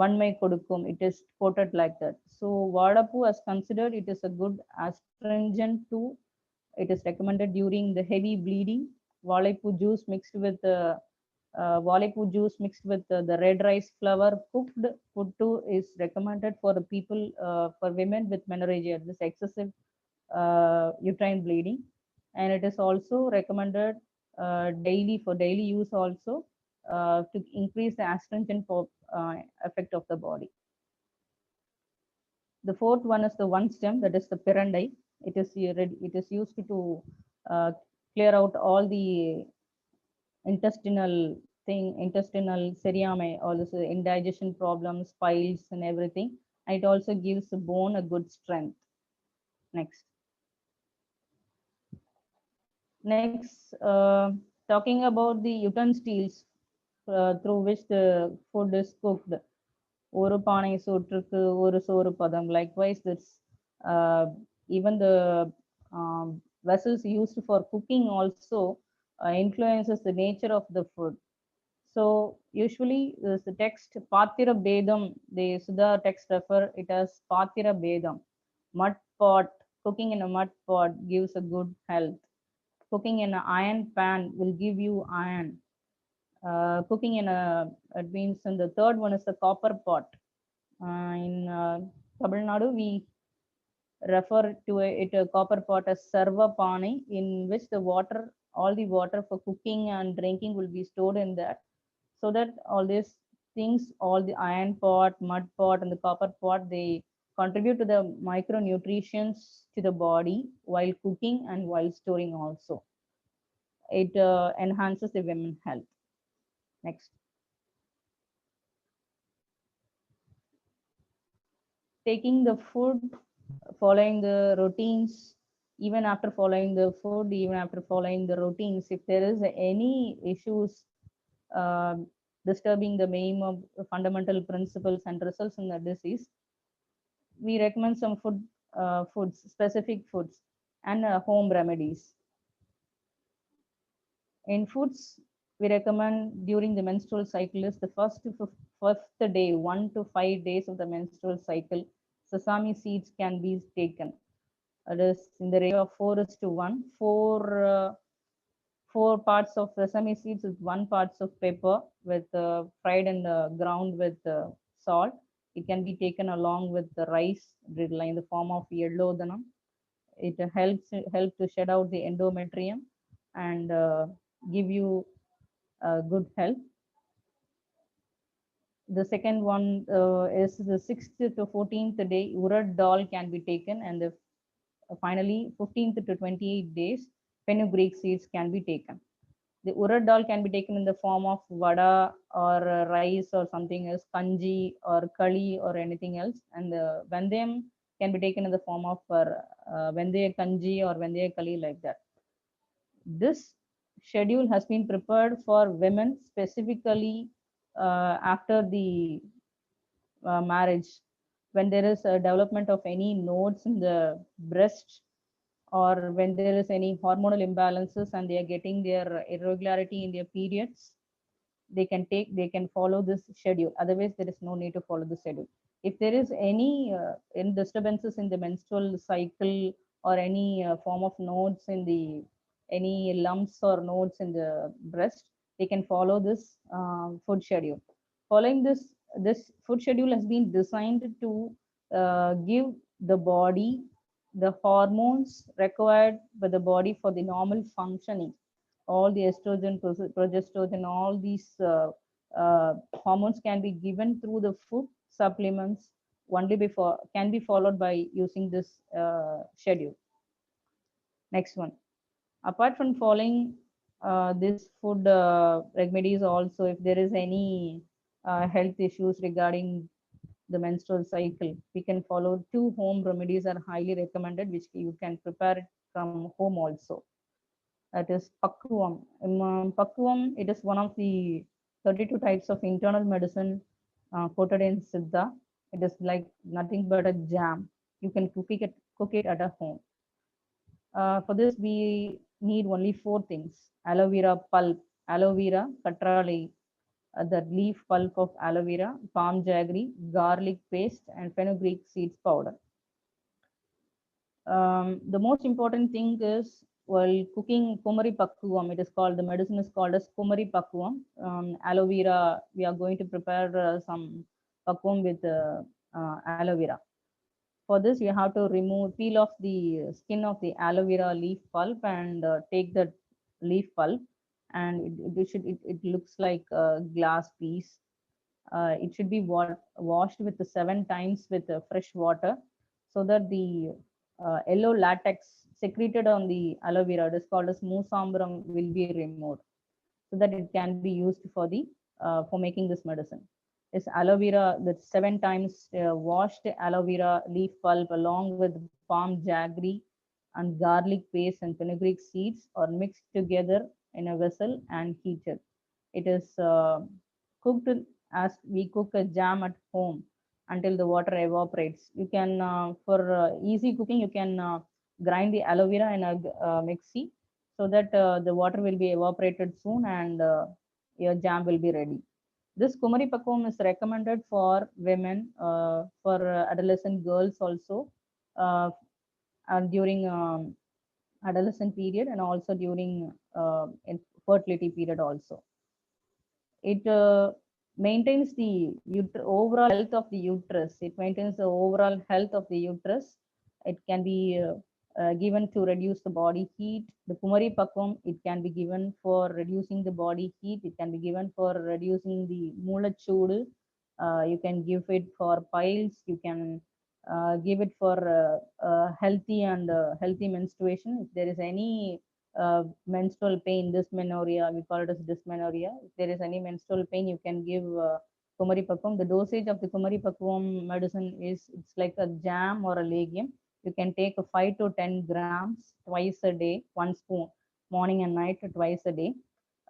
வன்மை கொடுக்கும். It is quoted like that. So Vadapu as considered, it is a good astringent too. It is recommended during the heavy bleeding. Valaipu juice mixed with the red rice flour cooked food too is recommended for the people, for women with menorrhagia, this excessive uterine bleeding. And it is also recommended daily, for daily use also, to increase the astringent effect of the body. The fourth one is the one stem, that is the pirandai. It is used to clear out all the intestinal seriame, all this indigestion problems, piles and everything. And it also gives the bone a good strength. Next, talking about the utensils through which the food is cooked. ஒரு பானை சோற்றுக்கு ஒரு சோறு பதம். Likewise, this even the vessels used for cooking also influences the nature of the food. So usually the text Patira Bedam, the Siddha text refer it as Patira Bedam. Mud pot, cooking in a mud pot gives a good health. Cooking in an iron pan will give you iron. Cooking in it means, and the third one is the copper pot. In Tamil Nadu, we refer to it a copper pot as Sarva Pani, in which the water, all the water for cooking and drinking will be stored in that, so that all these things, all the iron pot, mud pot, and the copper pot, they contribute to the micronutrients to the body while cooking and while storing also. It enhances the women's health. Next. Taking the food, following the routines, even after following the food, even after following the routines, if there is any issues disturbing the main of fundamental principles and results in the disease, we recommend some foods, specific foods and home remedies. In foods, we recommend during the menstrual cycle is the first day, 1 to 5 days of the menstrual cycle, sesame seeds can be taken. It is in the ratio of 4:1. Four parts of sesame seeds with 1 parts of pepper with fried and ground with salt. It can be taken along with the rice in the form of yellowdanam. It help to shed out the endometrium and give you good health. The second one is the 6th to 14th day, urad dal can be taken, and finally 15th to 28 days, fenugreek seeds can be taken. The urad dal can be taken in the form of vada or rice or something else, kanji or kali or anything else, and the vandayam can be taken in the form of vandaya kanji or vandaya kali, like that. This schedule has been prepared for women specifically after the marriage, when there is a development of any nodes in the breast, or when there is any hormonal imbalances and they are getting their irregularity in their periods, they can follow this schedule. Otherwise there is no need to follow the schedule. If there is any disturbances in the menstrual cycle or any form of nodes in the any lumps or nodes in the breast, they can follow this food schedule. Following this food schedule has been designed to give the body the hormones required by the body for the normal functioning. All the estrogen, progesterone, all these hormones can be given through the food supplements only before can be followed by using this schedule. Next one. Apart from following this food remedies, also if there is any health issues regarding the menstrual cycle, we can follow 2 home remedies are highly recommended, which you can prepare it from home also. That is Pakkuvam. Pakkuvam, it is one of the 32 types of internal medicine quoted in Siddha. It is like nothing but a jam. You can cook it at a home. For this, we need only 4 things: aloe vera pulp, aloe vera, katrali, the leaf pulp of aloe vera, palm jaggery, garlic paste, and fenugreek seeds powder. The most important thing is, while cooking kumari pakkuvam, it is called, the medicine is called as kumari pakkuvam. Aloe vera, we are going to prepare some pakkuvam with aloe vera. For this, you have to peel off the skin of the aloe vera leaf pulp and take the leaf pulp, and it looks like a glass piece. It should be washed with 7 times with fresh water, so that the yellow latex secreted on the aloe vera, it is called as musambram, will be removed, so that it can be used for making this medicine. This aloe vera with 7 times washed aloe vera leaf pulp along with palm jaggery and garlic paste and fenugreek seeds are mixed together in a vessel and heated. It is cooked as we cook a jam at home until the water evaporates. You can, for easy cooking, you can grind the aloe vera in a mixie, so that the water will be evaporated soon and your jam will be ready. This Kumari Pakkum is recommended for women, for adolescent girls also, uh, and during adolescent period, and also during fertility period also. It maintains the overall health of the uterus. It maintains the overall health of the uterus. It can be given to reduce the body heat. The Kumari Pakkum, it can be given for reducing the body heat. It can be given for reducing the Mulachudu. You can give it for piles. You can give it for healthy and healthy menstruation. If there is any menstrual pain, dysmenorrhea, we call it as dysmenorrhea. If there is any menstrual pain, you can give Kumari Pakkum. The dosage of the Kumari Pakkum medicine is, it's like a jam or a legume. You can take 5 to 10 grams twice a day, 1 spoon, morning and night, twice a day,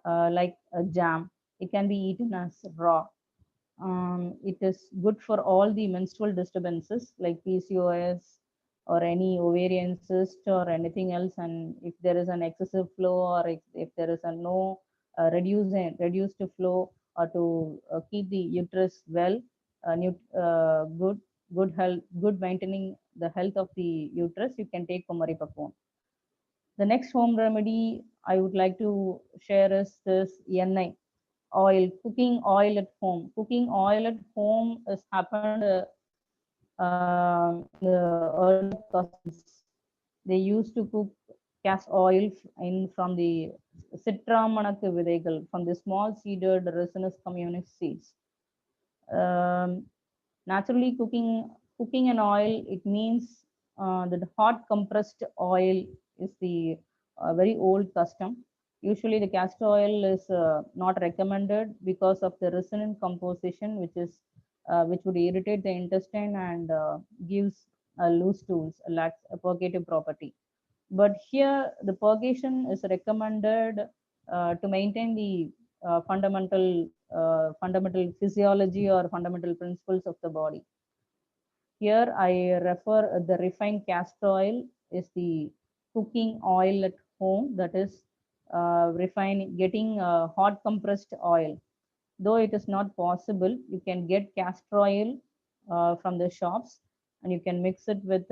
like a jam. It can be eaten as raw. It is good for all the menstrual disturbances like PCOS or any ovarian cyst or anything else. And if there is an excessive flow, or if there is a no reduced flow, or to keep the uterus well, good, good health, good maintaining the health of the uterus, you can take Kumaripakkum. The next home remedy I would like to share is this Yennai oil, cooking oil at home. Cooking oil at home has happened in the early customs. They used to cook cast oil in from the Citramanaka Videgal, from the small seeded resinous community seeds. Um, Naturally, cooking an oil, it means that hot compressed oil is the very old custom. Usually, the castor oil is not recommended because of the resonant composition, which would irritate the intestine and gives loose stools, lacks a purgative property. But here, the purgation is recommended to maintain the fundamental physiology or fundamental principles of the body. Here I refer the refined castor oil is the cooking oil at home, that is getting hot compressed oil. Though it is not possible, you can get castor oil from the shops, and you can mix it with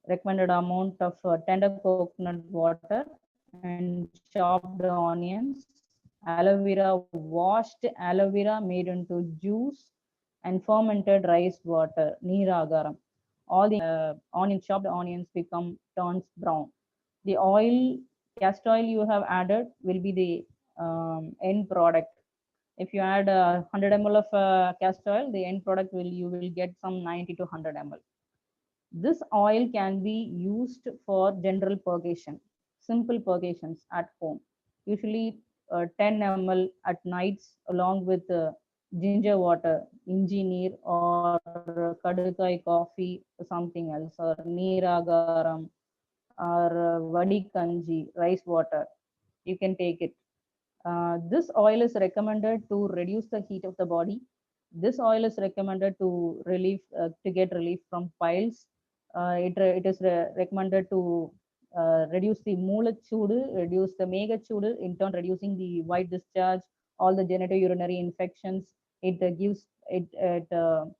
recommended amount of tender coconut water and chopped onions, aloe vera, washed aloe vera made into juice, and fermented rice water, neeragaram. All the chopped onions become turns brown. The oil, castor oil you have added will be the end product. If you add 100 ml of castor oil, the end product you will get some 90 to 100 ml. This oil can be used for general purgation, simple purgations at home. Usually 10 ml at nights along with ginger water, inji neer or kadukai coffee, something else, or neeragaram or vadi kanji, rice water. You can take it. This oil is recommended to reduce the heat of the body. This oil is recommended to get relief from piles. It is recommended to reduce the Mulachudu, reduce the Megachudu, in turn reducing the white discharge, all the genitourinary infections. It gives it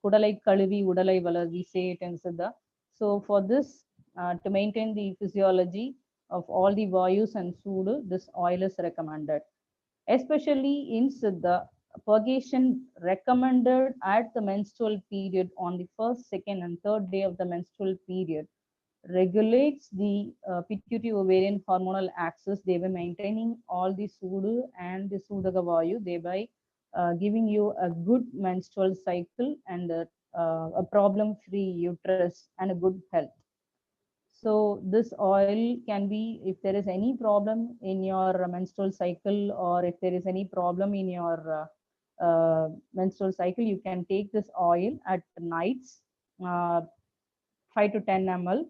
Kudalai Kalivi, Udalai Vala, we say it in Siddha. So for this, to maintain the physiology of all the Vayus and Sudu, this oil is recommended. Especially in Siddha, purgation recommended at the menstrual period on the first, second, and third day of the menstrual period regulates the pituitary ovarian hormonal axis, thereby maintaining all the Sudu and the Sudaka Vayu, thereby giving you a good menstrual cycle and a problem-free uterus and a good health. So this oil can be, if there is any problem in your menstrual cycle, or if there is any problem in your menstrual cycle, you can take this oil at nights, 5 to 10 ml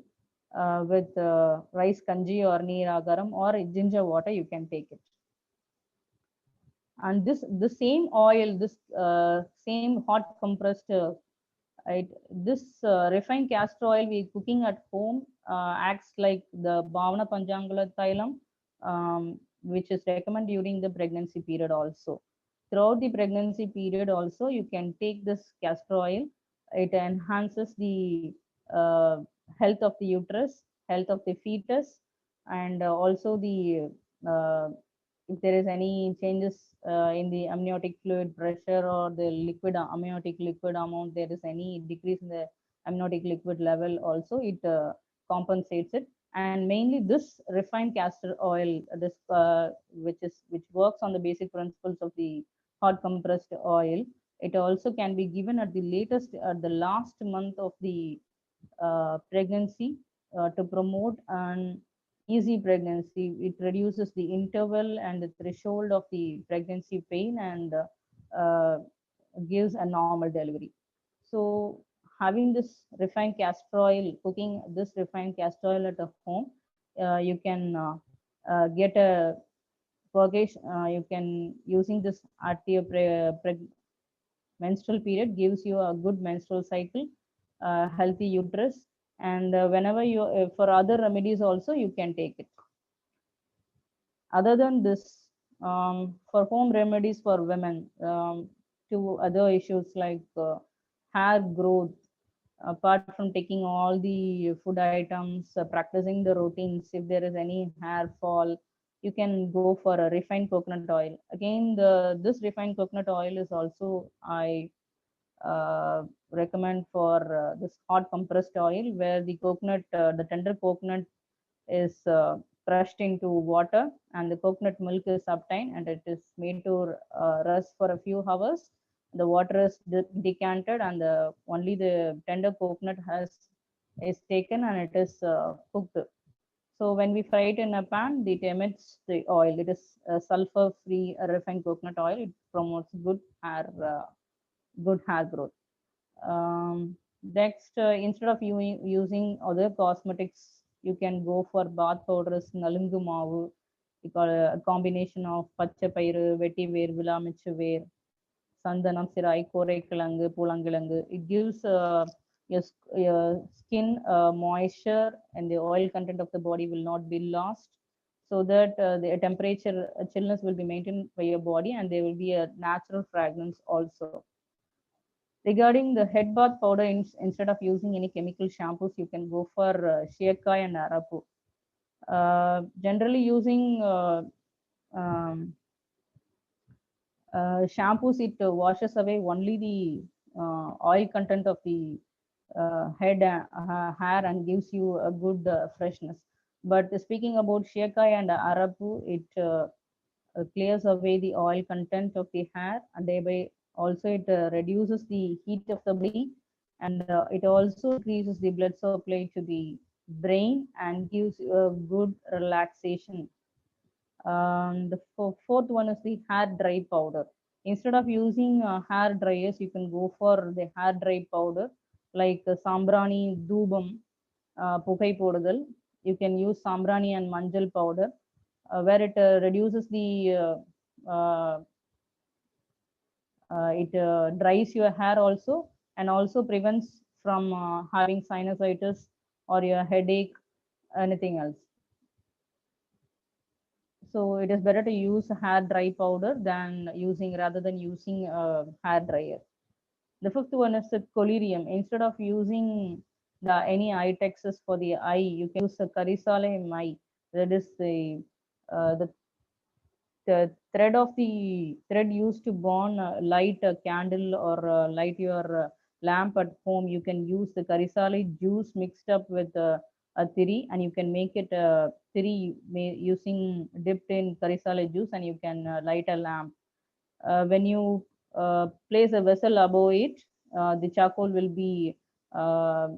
with rice kanji or neeragaram or ginger water, you can take it. And the same oil, this same hot compressed this refined castor oil we cooking at home acts like the Bhavana Panjangala Thailam, which is recommended during the pregnancy period also. Throughout the pregnancy period also, you can take this castor oil. It enhances the health of the uterus, health of the fetus, and also the if there is any changes in the amniotic fluid pressure or the amniotic liquid amount, there is any decrease in the amniotic liquid level also, it compensates it. And mainly this refined castor oil, this which works on the basic principles of the hot compressed oil, it also can be given at the last month of the pregnancy to promote an easy pregnancy. It reduces the interval and the threshold of the pregnancy pain and gives a normal delivery. So having this refined castor oil, cooking this refined castor oil at a home, you can get a purgation. You can, using this at your menstrual period, gives you a good menstrual cycle, healthy uterus, and whenever you for other remedies also you can take it. Other than this, for home remedies for women, to other issues like hair growth, apart from taking all the food items, practicing the routines, if there is any hair fall, you can go for a refined coconut oil. Again, this refined coconut oil is also I recommend for this hot compressed oil, where the coconut, the tender coconut is crushed into water, and the coconut milk is obtained, and it is made to rest for a few hours. The water is decanted, and only the tender coconut is taken, and it is cooked. So when we fry it in a pan, it emits the oil. It is sulfur-free refined coconut oil. It promotes good hair growth. Next, instead of using other cosmetics, you can go for bath powders, nalungu maavu, a combination of pacha pairu, veti ver, vilamichu ver, sandanam, sirai, korekkilangu, pulangilangu. It gives your skin moisture, and the oil content of the body will not be lost, so that the temperature chillness will be maintained by your body, and there will be a natural fragrance also. Regarding the head bath powder, instead of using any chemical shampoos, you can go for shekai and arapu. Generally using shampoos, it washes away only the oil content of the head hair, and gives you a good freshness. But speaking about shekai and arapu, it clears away the oil content of the hair, and thereby also it reduces the heat of the body, and it also increases the blood supply to the brain and gives a good relaxation. The fourth one is the hair dry powder. Instead of using hair dryers, you can go for the hair dry powder, like sambrani doobam, pukai podudal. You can use sambrani and manjal powder, where it reduces the it dries your hair also, and also prevents from having sinusitis or your headache, anything else. So it is better to use hair dry powder rather than using hair dryer. The fifth one is the collyrium. Instead of using any eye texas for the eye, you can use a karisale mai. That is the thread used to burn light a candle or light your lamp at home. You can use the karisali juice mixed up with a thiri, and you can make it thiri using dipped in karisali juice, and you can light a lamp. When you place a vessel above it, the charcoal uh,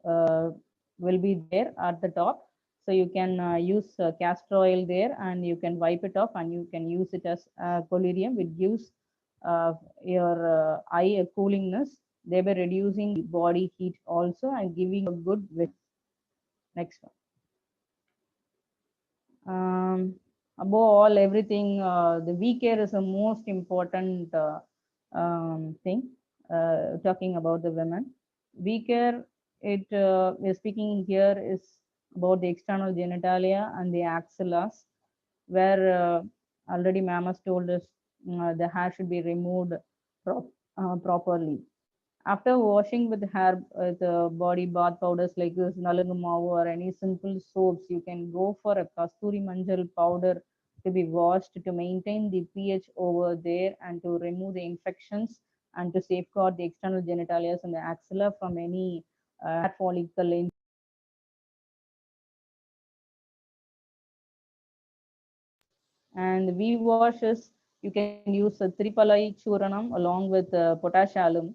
uh, will be there at the top. So you can use castor oil there, and you can wipe it off, and you can use it as collyrium. It gives your eye a coolingness, thereby reducing body heat also, and giving a good wit. Next one. Above all, everything, the V care is the most important thing. Talking about the women, V care, we're speaking here is about the external genitalia and the axillas, where already ma'am has told us the hair should be removed properly. After washing with hair, the body bath powders like this, nalangumavu or any simple soaps, you can go for a kasturi manjal powder to be washed to maintain the pH over there, and to remove the infections, and to safeguard the external genitalia and the axilla from any hair follicle. And V washes, you can use Tripalai Churanam along with potash alum.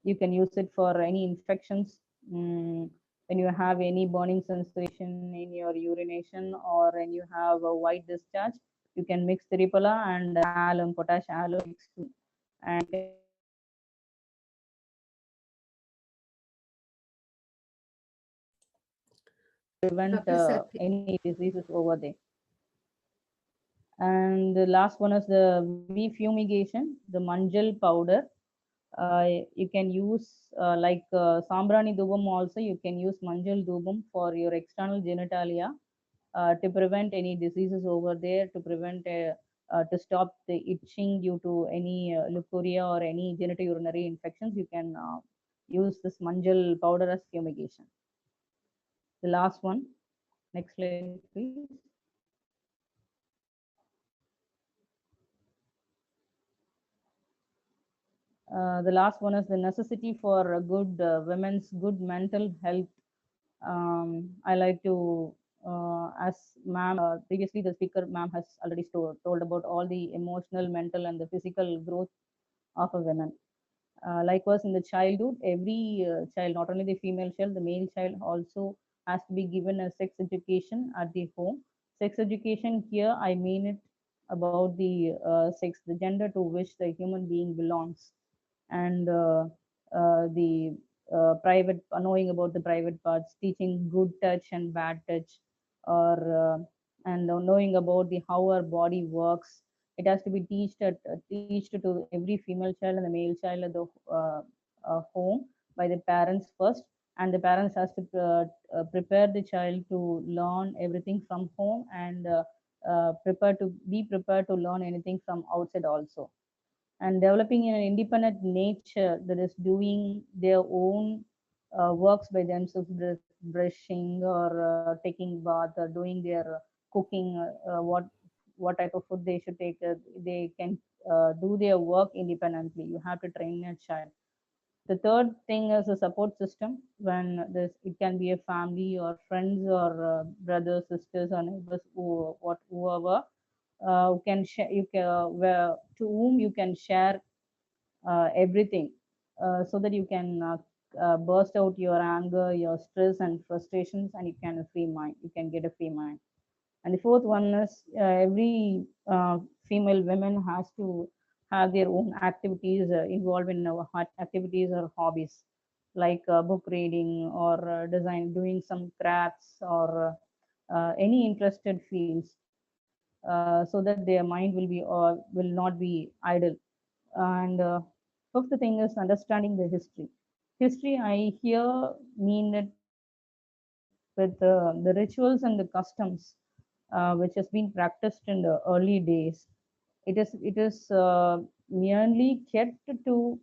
You can use it for any infections. When you have any burning sensation in your urination, or when you have a white discharge, you can mix Tripala and alum, potash alum mixed, and prevent any diseases over there. And the last one is the V fumigation, the manjal powder. You can use like sambrani dubam also, you can use manjal dubam for your external genitalia to prevent any diseases over there, to prevent to stop the itching due to any leukorrhea or any genitourinary infections, you can use this manjal powder as fumigation. The last one, next slide, please. The last one is the necessity for a good women's good mental health. I like to, as ma'am, previously the speaker ma'am has already told about all the emotional, mental, and the physical growth of a woman. Likewise, in the childhood, every child, not only the female child, the male child also has to be given a sex education at the home. Sex education here, I mean it about the sex, the gender to which the human being belongs, and the private, knowing about the private parts, teaching good touch and bad touch, or and knowing about the how our body works. It has to be teached to every female child and the male child at the home by the parents first, and the parents has to prepare the child to learn everything from home, and prepared to learn anything from outside also, and developing an independent nature that is doing their own works by themselves, brushing or taking bath or doing their cooking, what type of food they should take. They can do their work independently. You have to train a child. The third thing is a support system. When this, it can be a family or friends or brothers, sisters, or neighbors, whoever who can share, you can, where, to whom you can share everything, so that you can burst out your anger, your stress and frustrations, and you can a free mind. You can get a free mind. And the fourth one is every female women has to have their own activities involved in our activities or hobbies, like book reading or design, doing some crafts or any interested fields, so that their mind will be will not be idle. And fifth thing is understanding the history. History, I here mean it with the rituals and the customs which has been practiced in the early days. It is merely kept to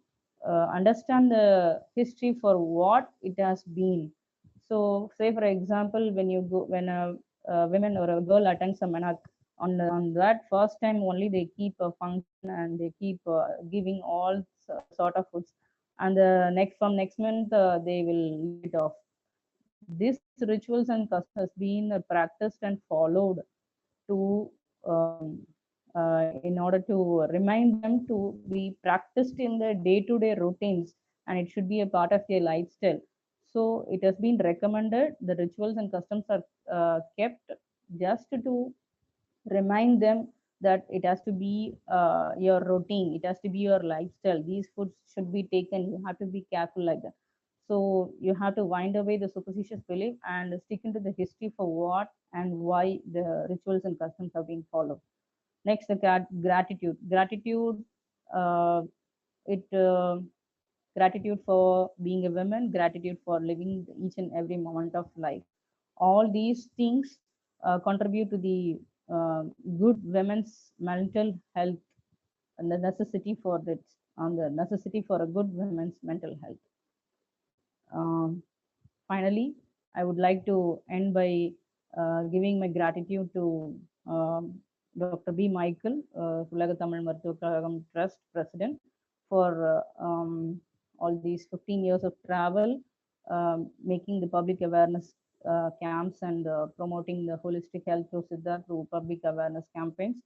understand the history for what it has been. So, say for example, when you go, when a woman or a girl attends a menak, on that first time only they keep a function and they keep giving all sort of foods, and the next month they will leave it off. These rituals and customs has been practiced and followed to in order to remind them to be practiced in their day-to-day routines, and it should be a part of their lifestyle. So it has been recommended. The rituals and customs are kept just to remind them that it has to be your routine, it has to be your lifestyle. These foods should be taken, you have to be careful like that. So you have to wind away the superstitious belief and stick into the history for what and why the rituals and customs have been followed. Next, the gratitude, uh, it gratitude for being a woman, gratitude for living each and every moment of life. All these things contribute to the uh, good women's mental health, and the necessity for that, on the necessity for a good women's mental health. Um, Finally, I would like to end by giving my gratitude to Dr. B. Michael, Ulaga Tamil Maruthuva Kazhagam Trust President, for all these 15 years of travel, making the public awareness camps and promoting the holistic health through Siddha through public awareness campaigns.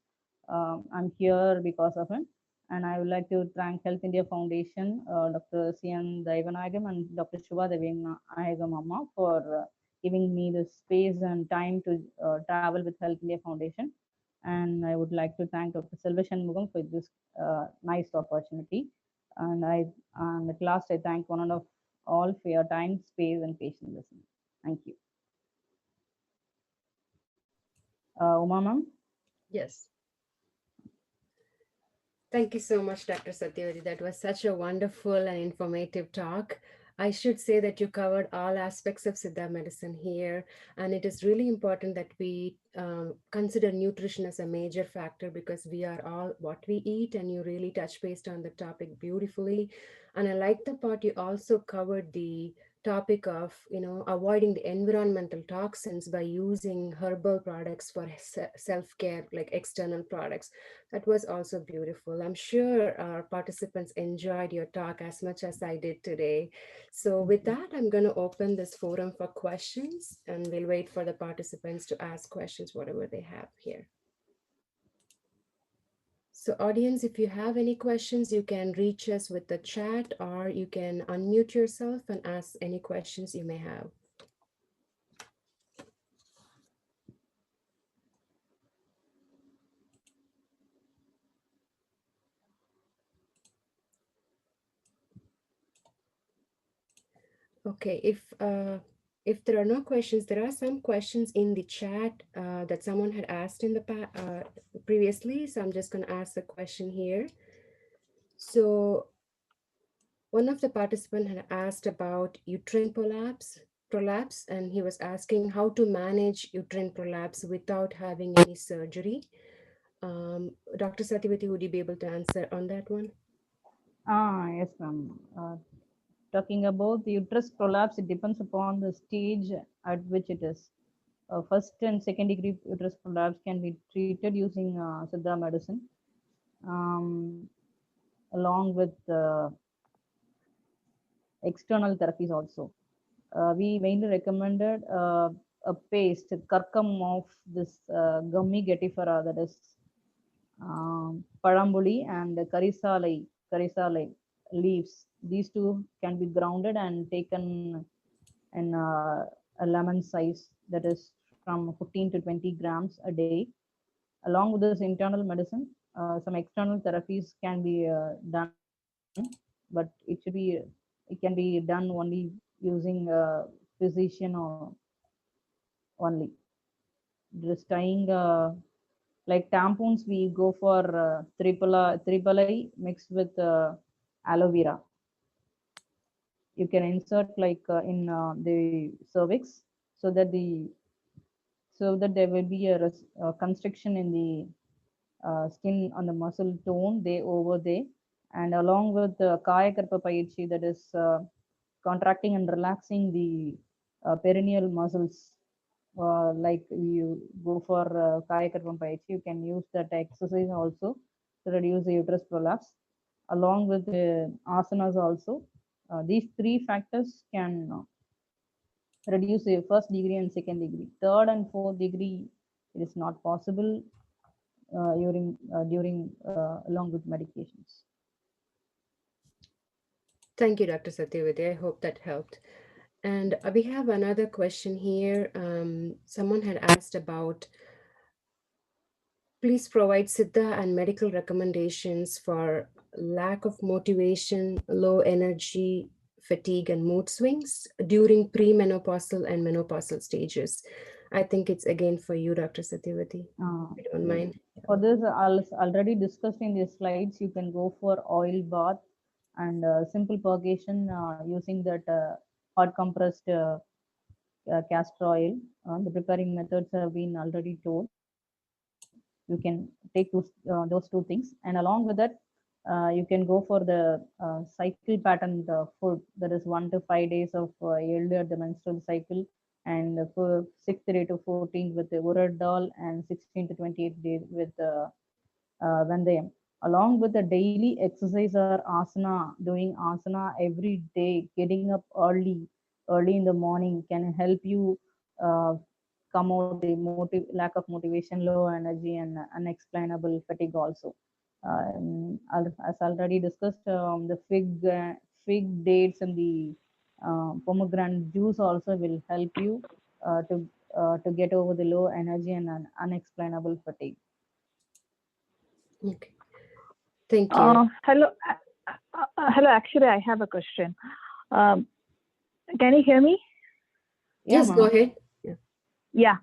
I'm here because of him. And I would like to thank Health India Foundation, Dr. C.N. Daivanagam and Dr. Shubha Devanagam Amma for giving me the space and time to travel with Health India Foundation. And I would like to thank Dr. Selva Shanmugam for this nice opportunity. And at last, I thank one and of all for your time, space, and patient listening. Thank you. Uma ma'am? Yes. Thank you so much, Dr. Sathyavathi. That was such a wonderful and informative talk. I should say that you covered all aspects of Siddha medicine here, and it is really important that we consider nutrition as a major factor because we are all what we eat, and you really touch based on the topic beautifully. And I like the part you also covered the topic of avoiding the environmental toxins by using herbal products for self-care, like external products. That was also beautiful. I'm sure our participants enjoyed your talk as much as I did today. So with that, I'm going to open this forum for questions, and we'll wait for the participants to ask questions, whatever they have here. So audience, if you have any questions, you can reach us with the chat, or you can unmute yourself and ask any questions you may have. Okay, if there are no questions, there are some questions in the chat that someone had asked in the previously. So I'm just going to ask the question here. So one of the participants had asked about uterine prolapse, and he was asking how to manage uterine prolapse without having any surgery. Dr. Sathyavathi, would you be able to answer on that one? Yes, ma'am. Talking about the uterus prolapse, it depends upon the stage at which it is. First and second degree uterus prolapse can be treated using Siddha medicine, along with external therapies also. We mainly recommended a paste, karkam of this gummy getifera, that is parambuli and karisalai leaves. These two can be grounded and taken in a lemon size, that is from 15 to 20 grams a day. Along with this internal medicine, some external therapies can be done, but it can be done only using a physician or only. Just tying like tampons, we go for tripoli mixed with aloe vera. You can insert like in the cervix, so that there will be a constriction in the skin on the muscle tone over there, and along with the kaya karpa paichi, that is contracting and relaxing the perineal muscles. Like you go for kaya karpa paichi, you can use that exercise also to reduce the uterus prolapse, along with the asanas also. These three factors can reduce the first degree and second degree. Third and fourth degree, it is not possible during along with medications. Thank you, Dr. Sathyavathi. I hope that helped. And we have another question here. Someone had asked about, please provide Siddha and medical recommendations for lack of motivation, low energy, fatigue, and mood swings during premenopausal and menopausal stages. I think it's again for you, Dr. Sathyavathi. I don't mind. For this, already discussed in the slides, you can go for oil bath and simple purgation using that hot compressed castor oil. The preparing methods have been already told. You can take those two things, and along with that, you can go for the cycle pattern food, that is 1 to 5 days of earlier the menstrual cycle, and for 6th day to 14th with the urad dal, and 16 to 28 days with vandayam. Along with the daily exercise or asana, doing asana every day, getting up early in the morning can help you come out the lack of motivation, low energy, and unexplainable fatigue also. As already discussed, the fig dates and the pomegranate juice also will help you to get over the low energy and unexplainable fatigue. Okay. Thank you. Hello. Hello. Actually, I have a question. Can you hear me? Yes, go ahead. Yeah.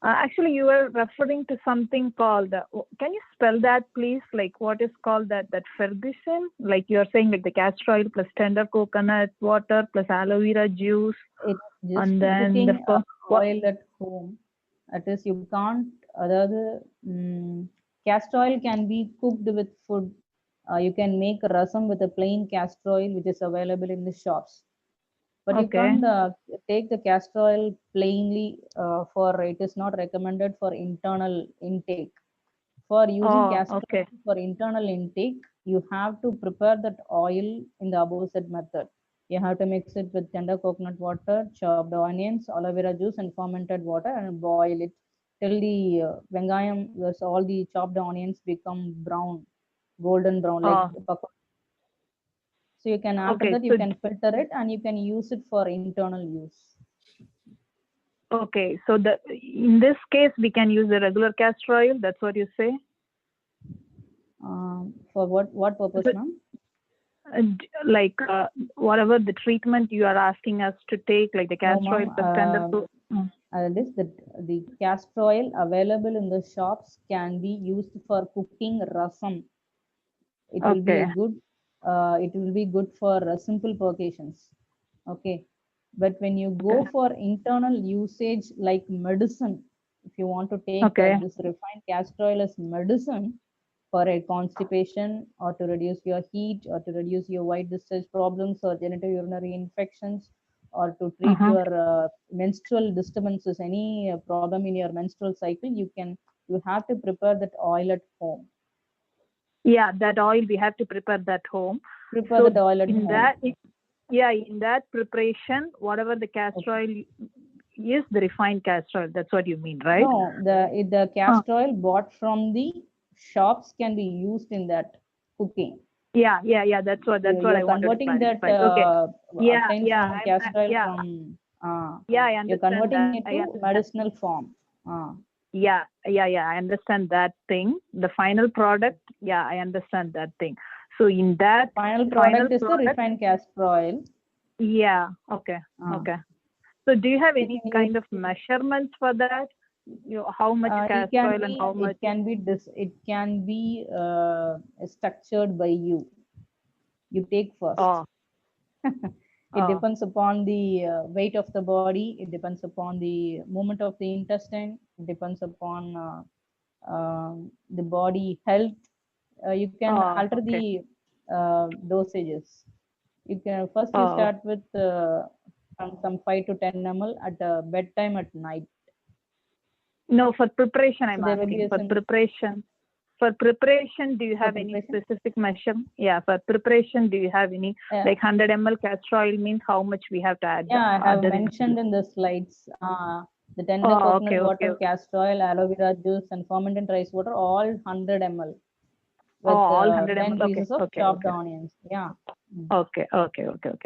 Actually, you were referring to something called, can you spell that, please? Like, what is called that Ferguson? Like, you're saying like the castor oil plus tender coconut water plus aloe vera juice. It's just And then cooking the oil at home. That is, you can't, castor oil can be cooked with food. You can make a rasam with a plain castor oil, which is available in the shops. But you Okay. can't take the castor oil plainly it is not recommended for internal intake. For using castor oil for internal intake, you have to prepare that oil in the above said method. You have to mix it with tender coconut water, chopped onions, aloe vera juice, and fermented water, and boil it till the vengayam, all the chopped onions become brown, golden brown, like so you can, after that, you can filter it and you can use it for internal use. Okay, so in this case, we can use the regular castor oil. That's what you say? For what purpose, ma'am? Like whatever the treatment you are asking us to take, like the castor oil plus tender. The castor oil available in the shops can be used for cooking rasam. It will be a good. It will be good for simple occasions. Okay, but when you go for internal usage like medicine, if you want to take this refined castor oil as medicine for a constipation or to reduce your heat or to reduce your white discharge problems or genitourinary infections or to treat your menstrual disturbances, any problem in your menstrual cycle, you have to prepare that oil at home. Yeah, that oil we have to prepare that home. Prepare that oil at home. In that preparation, whatever the castor oil is, the refined castor oil. That's what you mean, right? No, the castor oil bought from the shops can be used in that cooking. Yeah. That's what I wanted to converting that castor oil from. I understand. You're converting it to medicinal form. Yeah, I understand that thing. The final product, I understand that thing. So in that final product is the refined castor oil. Yeah. Okay. So do you have any kind of measurements for that? How much castor oil and how much? It can be structured by you. You take first. It depends upon the weight of the body. It depends upon the movement of the intestine. It depends upon the body health. You can alter the dosages. You can first you start with some 5 to 10 ml at bedtime at night. No, for preparation I'm asking. For preparation, do you have any specific measure? Yeah, for preparation, do you have any like 100 ml castor oil means how much we have to add? Yeah, I have mentioned in the slides. The tender coconut water, castor oil, aloe vera juice, and fermented rice water, all 100 ml. With all 100 10 ml. pieces of chopped onions. Yeah. Okay.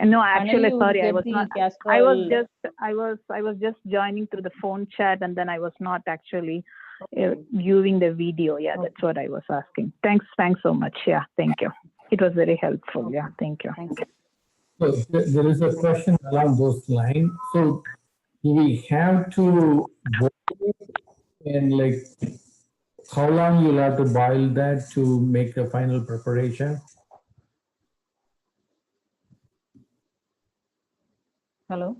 No, actually, sorry, I was not. I was just joining through the phone chat, and then I was not actually viewing the video. Yeah, that's what I was asking. Thanks so much. Yeah, thank you. It was very helpful. Yeah, thank you. So there is a question along those lines. So do we have to boil it, and like how long you'll have to boil that to make the final preparation? Hello?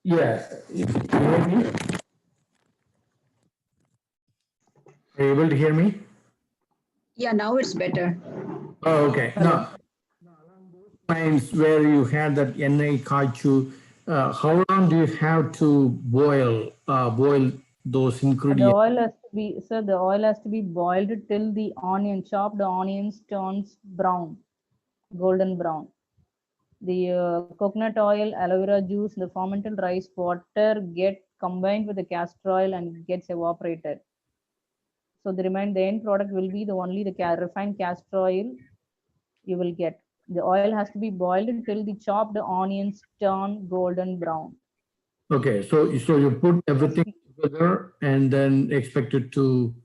Yeah. You hear me? Are you able to hear me? Yeah, now it's better. Oh, okay. No. Along those lines where you had that NA kachu, how long do you have to boil those ingredients? The oil has to be boiled till the chopped onions turns brown, golden brown. The coconut oil, aloe vera juice, the fermented rice water get combined with the castor oil and it gets evaporated. So the end product will be only the refined castor oil you will get. The oil has to be boiled till the chopped onions turn golden brown. Okay, so you put everything together and then expect it to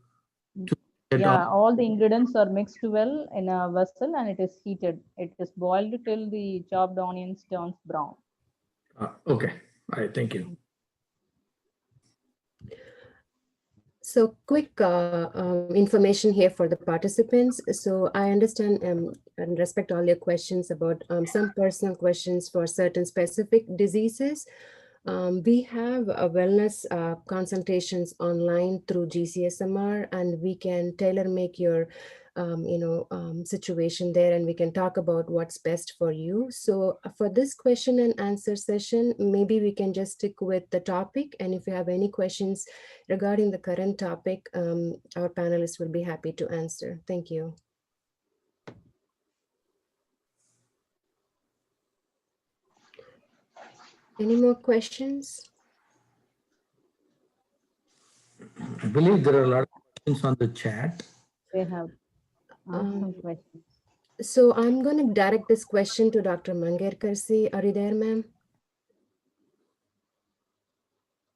get all the ingredients are mixed well in a vessel and it is heated. It is boiled till the chopped onions turns brown. Okay, all right, thank you. So quick information here for the participants. So I understand and respect all your questions about some personal questions for certain specific diseases. We have wellness consultations online through GCSMR, and we can tailor make your situation there, and we can talk about what's best for you. So for this question and answer session, maybe we can just stick with the topic. And if you have any questions regarding the current topic, our panelists will be happy to answer. Thank you. Any more questions? I believe there are a lot of questions on the chat. They have asked some questions. So I'm going to direct this question to Dr. Mangayarkarasi. Are you there, ma'am?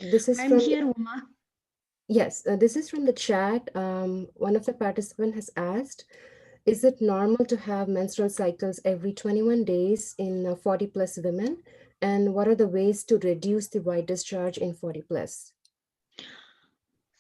This is I'm here, Uma. Yes, this is from the chat. One of the participants has asked, is it normal to have menstrual cycles every 21 days in 40 plus women? And what are the ways to reduce the white discharge in 40 plus?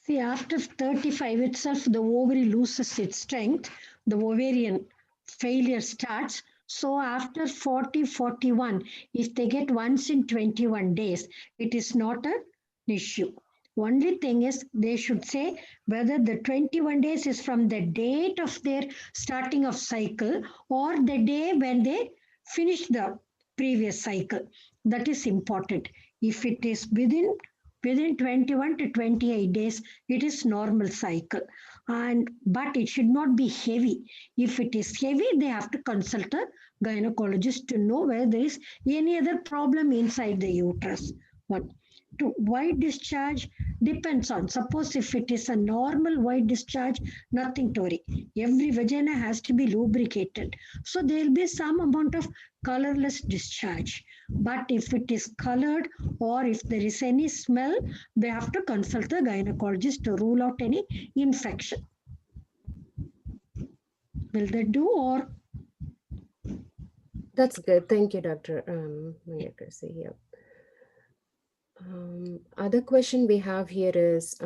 See, after 35 itself, the ovary loses its strength. The ovarian failure starts. So after 40, 41, if they get once in 21 days, it is not an issue. Only thing is they should say whether the 21 days is from the date of their starting of cycle or the day when they finish the previous cycle. That is important. If it is within 21 to 28 days, it is normal cycle. But it should not be heavy. If it is heavy, they have to consult a gynecologist to know whether there is any other problem inside the uterus. To white discharge depends on, suppose if it is a normal white discharge, nothing to worry. Every vagina has to be lubricated. So there will be some amount of colorless discharge. But if it is colored or if there is any smell, they have to consult the gynecologist to rule out any infection. Will that do or? That's good. Thank you, Dr. Mangayarkarasi. Yeah. Other question we have here is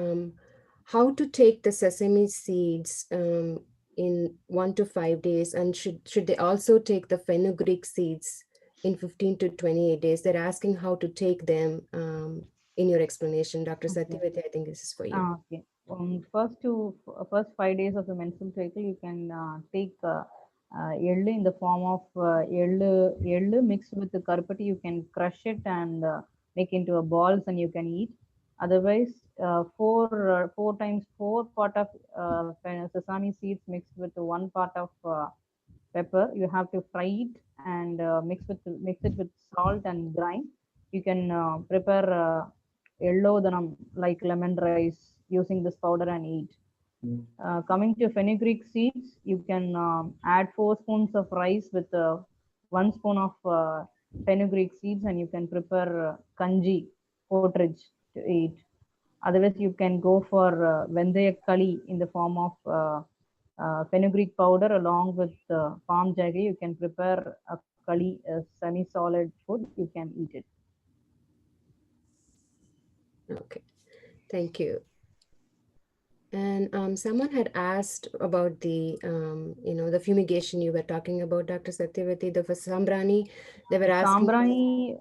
how to take the sesame seeds in 1 to 5 days, and should they also take the fenugreek seeds in 15 to 28 days? They're asking how to take them in your explanation. Dr. Sathyavathi, I think this is for you. Okay. First 5 days of the menstrual cycle, you can take edlu in the form of edlu mixed with the karpati. You can crush it and make into a balls and you can eat. Otherwise, 4 times 4 part of sesame seeds mixed with 1 part of pepper. You have to fry it and mix it with salt and grind. You can prepare yellow like lemon rice using this powder and eat. Coming to fenugreek seeds, you can add 4 spoons of rice with 1 spoon of fenugreek seeds, and you can prepare kanji porridge to eat. Otherwise, you can go for vendaya kali in the form of fenugreek powder along with palm jaggery. You can prepare a kali, a semi-solid food. You can eat it. Okay, thank you. And someone had asked about the, the fumigation you were talking about, Dr. Sathyavathi, the sambrani. They were asking. Sambrani,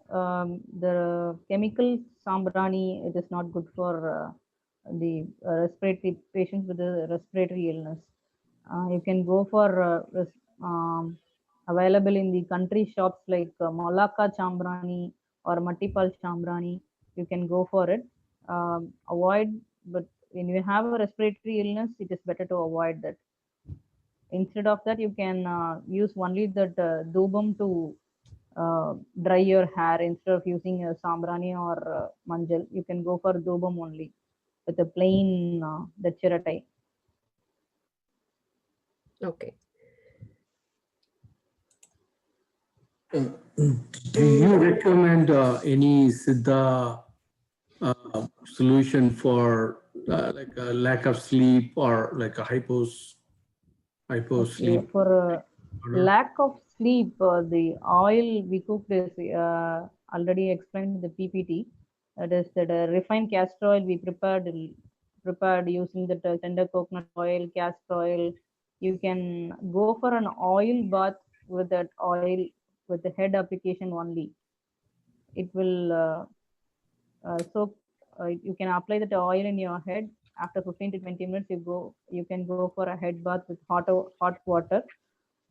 the chemical sambrani, it is not good for the respiratory patients with the respiratory illness. You can go for available in the country shops like Malaka Chambrani or Matipal Chambrani. You can go for it. Avoid, but when you have a respiratory illness, it is better to avoid that. Instead of that, you can use only that dubam to dry your hair. Instead of using sambrani or manjal, you can go for dubam only with a plain dachiratai. Okay. Do you recommend any Siddha solution for like a lack of sleep or like a hypo sleep? For lack of sleep, the oil we cooked is already explained in the PPT. That is that refined castor oil we prepared prepared using the tender coconut oil, castor oil. You can go for an oil bath with that oil with the head application only. It will you can apply that oil in your head. After 15 to 20 minutes, you can go for a head bath with hot water,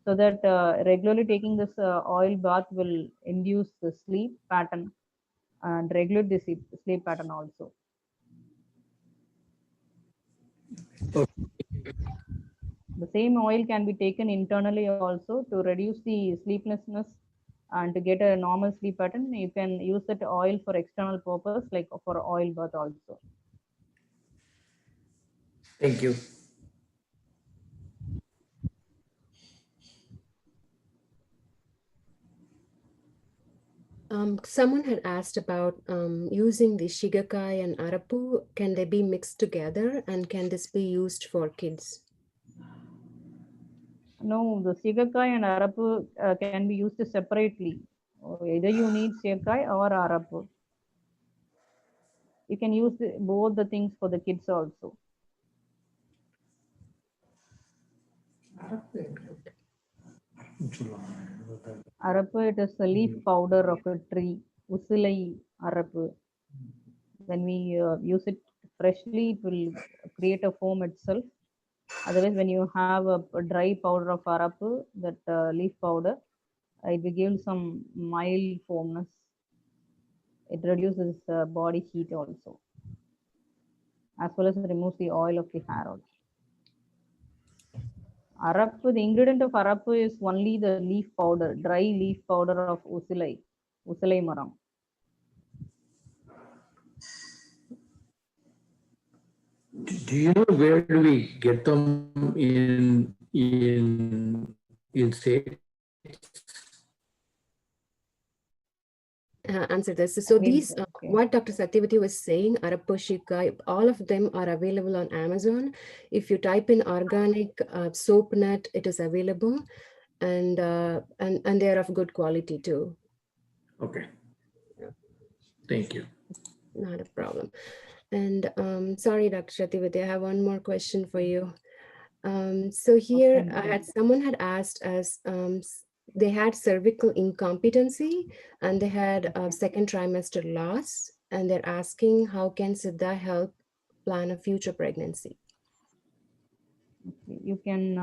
so that regularly taking this oil bath will induce the sleep pattern and regulate the sleep pattern also. The same oil can be taken internally also to reduce the sleeplessness and to get a normal sleep pattern. You can use that oil for external purpose, like for oil bath also. Thank you. Someone had asked about using the shigakai and arapu. Can they be mixed together, and can this be used for kids? No, the shigakai and arapu can be used separately. Either you need shigakai or arapu. You can use both the things for the kids also. Arapu, it is a leaf powder of a tree. Usilai arapu. When we use it freshly, it will create a foam itself. Otherwise, when you have a dry powder of arapu, that leaf powder, it will give some mild foamness. It reduces body heat also, as well as it removes the oil of the hair also. Arapu, the ingredient of arapu is only the leaf powder, dry leaf powder of usilai maram. Do you know where do we get them in states? Answer this. So these, what Dr. Sathyavathi was saying, arapu, shikai, all of them are available on Amazon. If you type in organic soap nut, it is available, and they are of good quality too. Okay. Thank you. Not a problem. And sorry, Dr. Sathyavathi, I have one more question for you. So here, someone had asked us, they had cervical incompetency and they had a second trimester loss, and they're asking how can Siddha help plan a future pregnancy? You can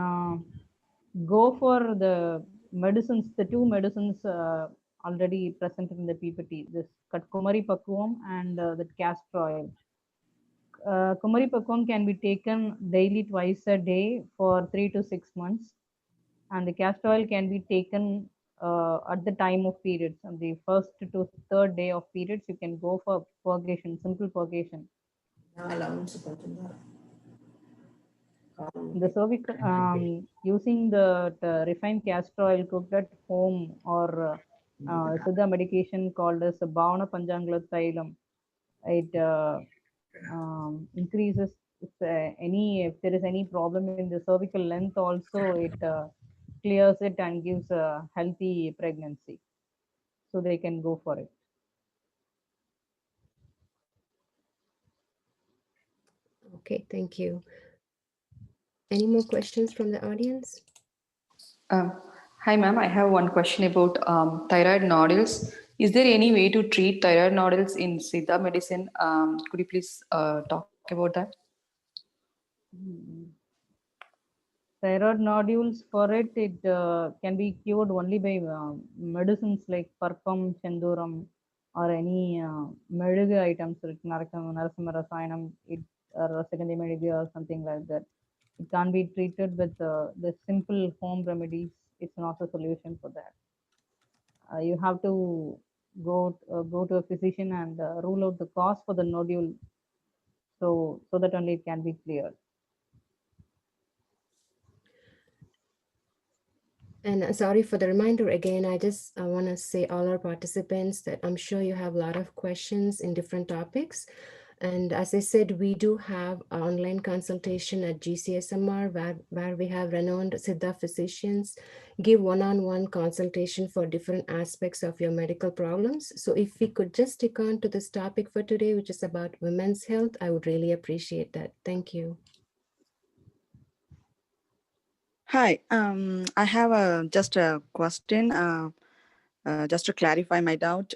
go for the medicines, the two medicines already presented in the PPT, this Kumari Pakkuvam and the castor oil. Kumari Pakkuvam can be taken daily twice a day for 3 to 6 months, and the castor oil can be taken at the time of periods. On the first to third day of periods, you can go for purgation, simple purgation. The cervical, using the refined castor oil cooked at home, or Siddha medication called as Bhavana Panjangala Thailam, it increases if there is any problem in the cervical length also, it clears it and gives a healthy pregnancy. So they can go for it. Okay, thank you. Any more questions from the audience? Hi, ma'am. I have one question about thyroid nodules. Is there any way to treat thyroid nodules in Siddha medicine? Could you please talk about that? Thyroid nodules, for it can be cured only by medicines like Parpam, Chanduram, or any Mediga items like Narasimha Rasayanam, or secondary Mediga or something like that. It can't be treated with the simple home remedies. It's not a solution for that. You have to go to a physician and rule out the cause for the nodule, so that only it can be cleared. And sorry for the reminder again, I want to say all our participants that I'm sure you have a lot of questions in different topics. And as I said, we do have an online consultation at GCSMR where we have renowned Siddha physicians give one-on-one consultation for different aspects of your medical problems. So if we could just stick on to this topic for today, which is about women's health, I would really appreciate that. Thank you. Hi, I have just a question. Just to clarify my doubt.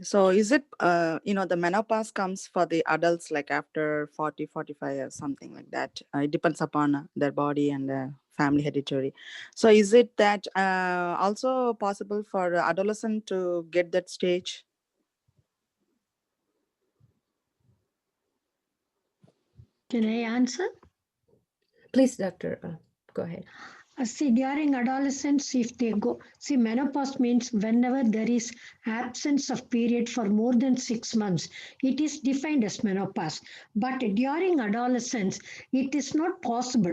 So is it, the menopause comes for the adults like after 40, 45 or something like that. It depends upon their body and family hereditary. So is it that also possible for adolescent to get that stage? Can I answer? Please, Doctor, go ahead. See, during adolescence, if they go, see, menopause means whenever there is absence of period for more than 6 months, it is defined as menopause. But during adolescence, it is not possible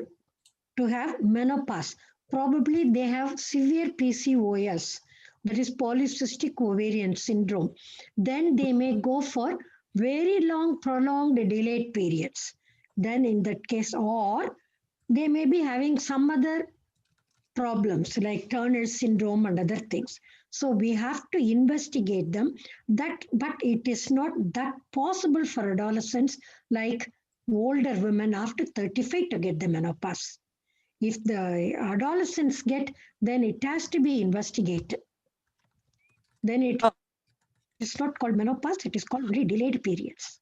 to have menopause. Probably they have severe PCOS, that is polycystic ovarian syndrome. Then they may go for very long, prolonged, delayed periods. Then in that case, or they may be having some other problems like Turner syndrome and other things. So we have to investigate them. But it is not that possible for adolescents like older women after 35 to get the menopause. If the adolescents get, then it has to be investigated. Then it's not called menopause, it is called very delayed periods.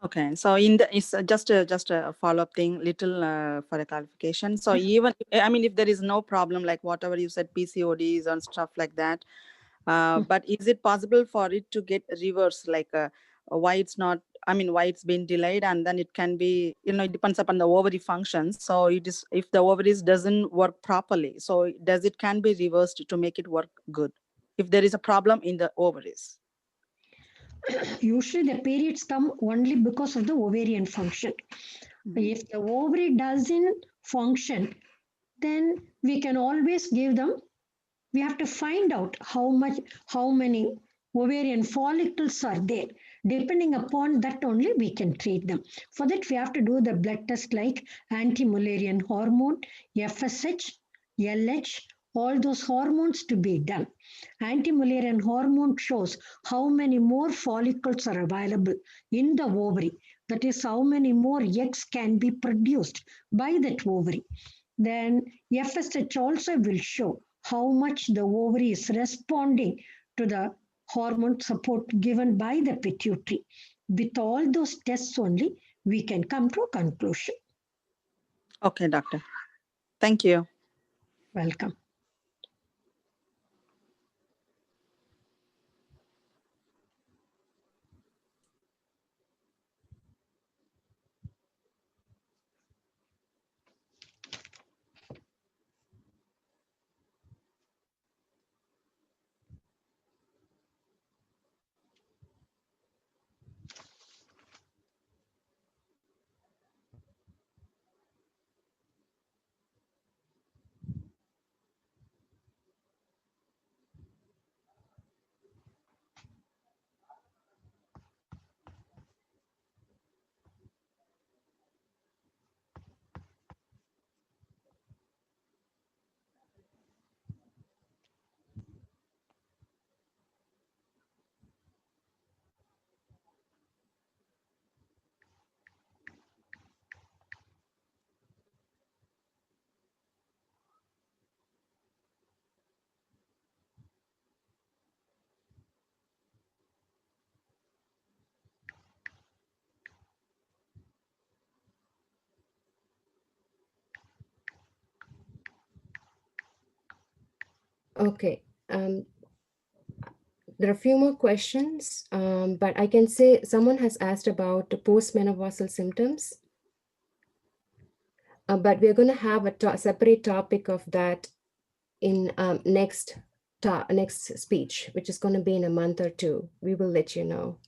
Okay, so it's just a follow-up thing, little for a clarification. So even, if there is no problem, like whatever you said, PCODs and stuff like that, but is it possible for it to get reversed, like why it's not, why it's been delayed, and then it can be, it depends upon the ovary functions. So it is, if the ovaries doesn't work properly, so it can be reversed to make it work good if there is a problem in the ovaries? Usually the periods come only because of the ovarian function. If the ovary doesn't function, then we can always give them, we have to find out how many ovarian follicles are there. Depending upon that only we can treat them. For that we have to do the blood test like anti-Mullerian hormone, FSH, LH, all those hormones to be done. Anti-Mullerian hormone shows how many more follicles are available in the ovary. That is how many more eggs can be produced by that ovary. Then FSH also will show how much the ovary is responding to the hormone support given by the pituitary. With all those tests only, we can come to a conclusion. Okay, doctor. Thank you. Welcome. Okay. There are a few more questions, but I can say someone has asked about the postmenopausal symptoms. But we're going to have a separate topic of that in next speech, which is going to be in a month or two. We will let you know.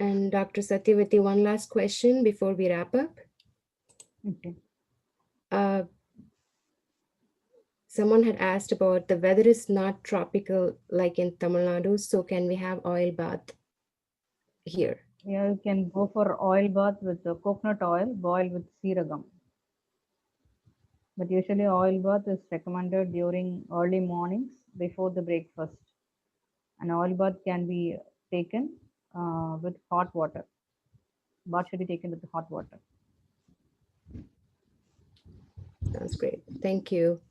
And Dr. Sathyavathi, one last question before we wrap up. Okay. someone had asked about the weather is not tropical like in Tamil Nadu, so can we have oil bath here? Yeah, you can go for oil bath with the coconut oil boiled with seeragam. But usually oil bath is recommended during early mornings before the breakfast. An oil bath can be taken with hot water. Bath should be taken with hot water. Sounds great. Thank you.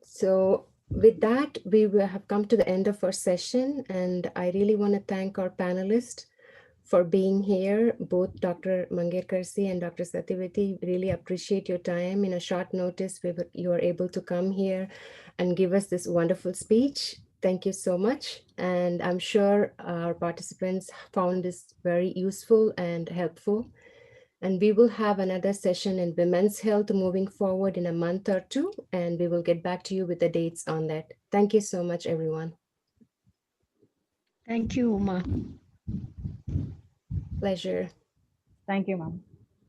So with that, we will have come to the end of our session, and I really want to thank our panelists for being here, both Dr. Mangayarkarasi and Dr. Sathyavathi. Really appreciate your time. In a short notice, you were able to come here and give us this wonderful speech. Thank you so much. And I'm sure our participants found this very useful and helpful. And we will have another session in women's health moving forward in a month or two, and we will get back to you with the dates on that. Thank you so much, everyone. Thank you, Uma. Pleasure. Thank you, ma'am.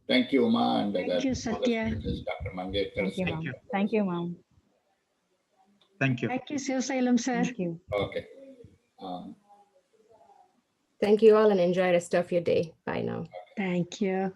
Thank you, Uma. And Thank you, Satya. Dr. Mangayarkarasi. Thank you, ma'am. Thank you, ma'am. Thank you. Thank you, Sivasalam, sir. Thank you. Okay. Thank you all and enjoy the rest of your day. Bye now. Thank you.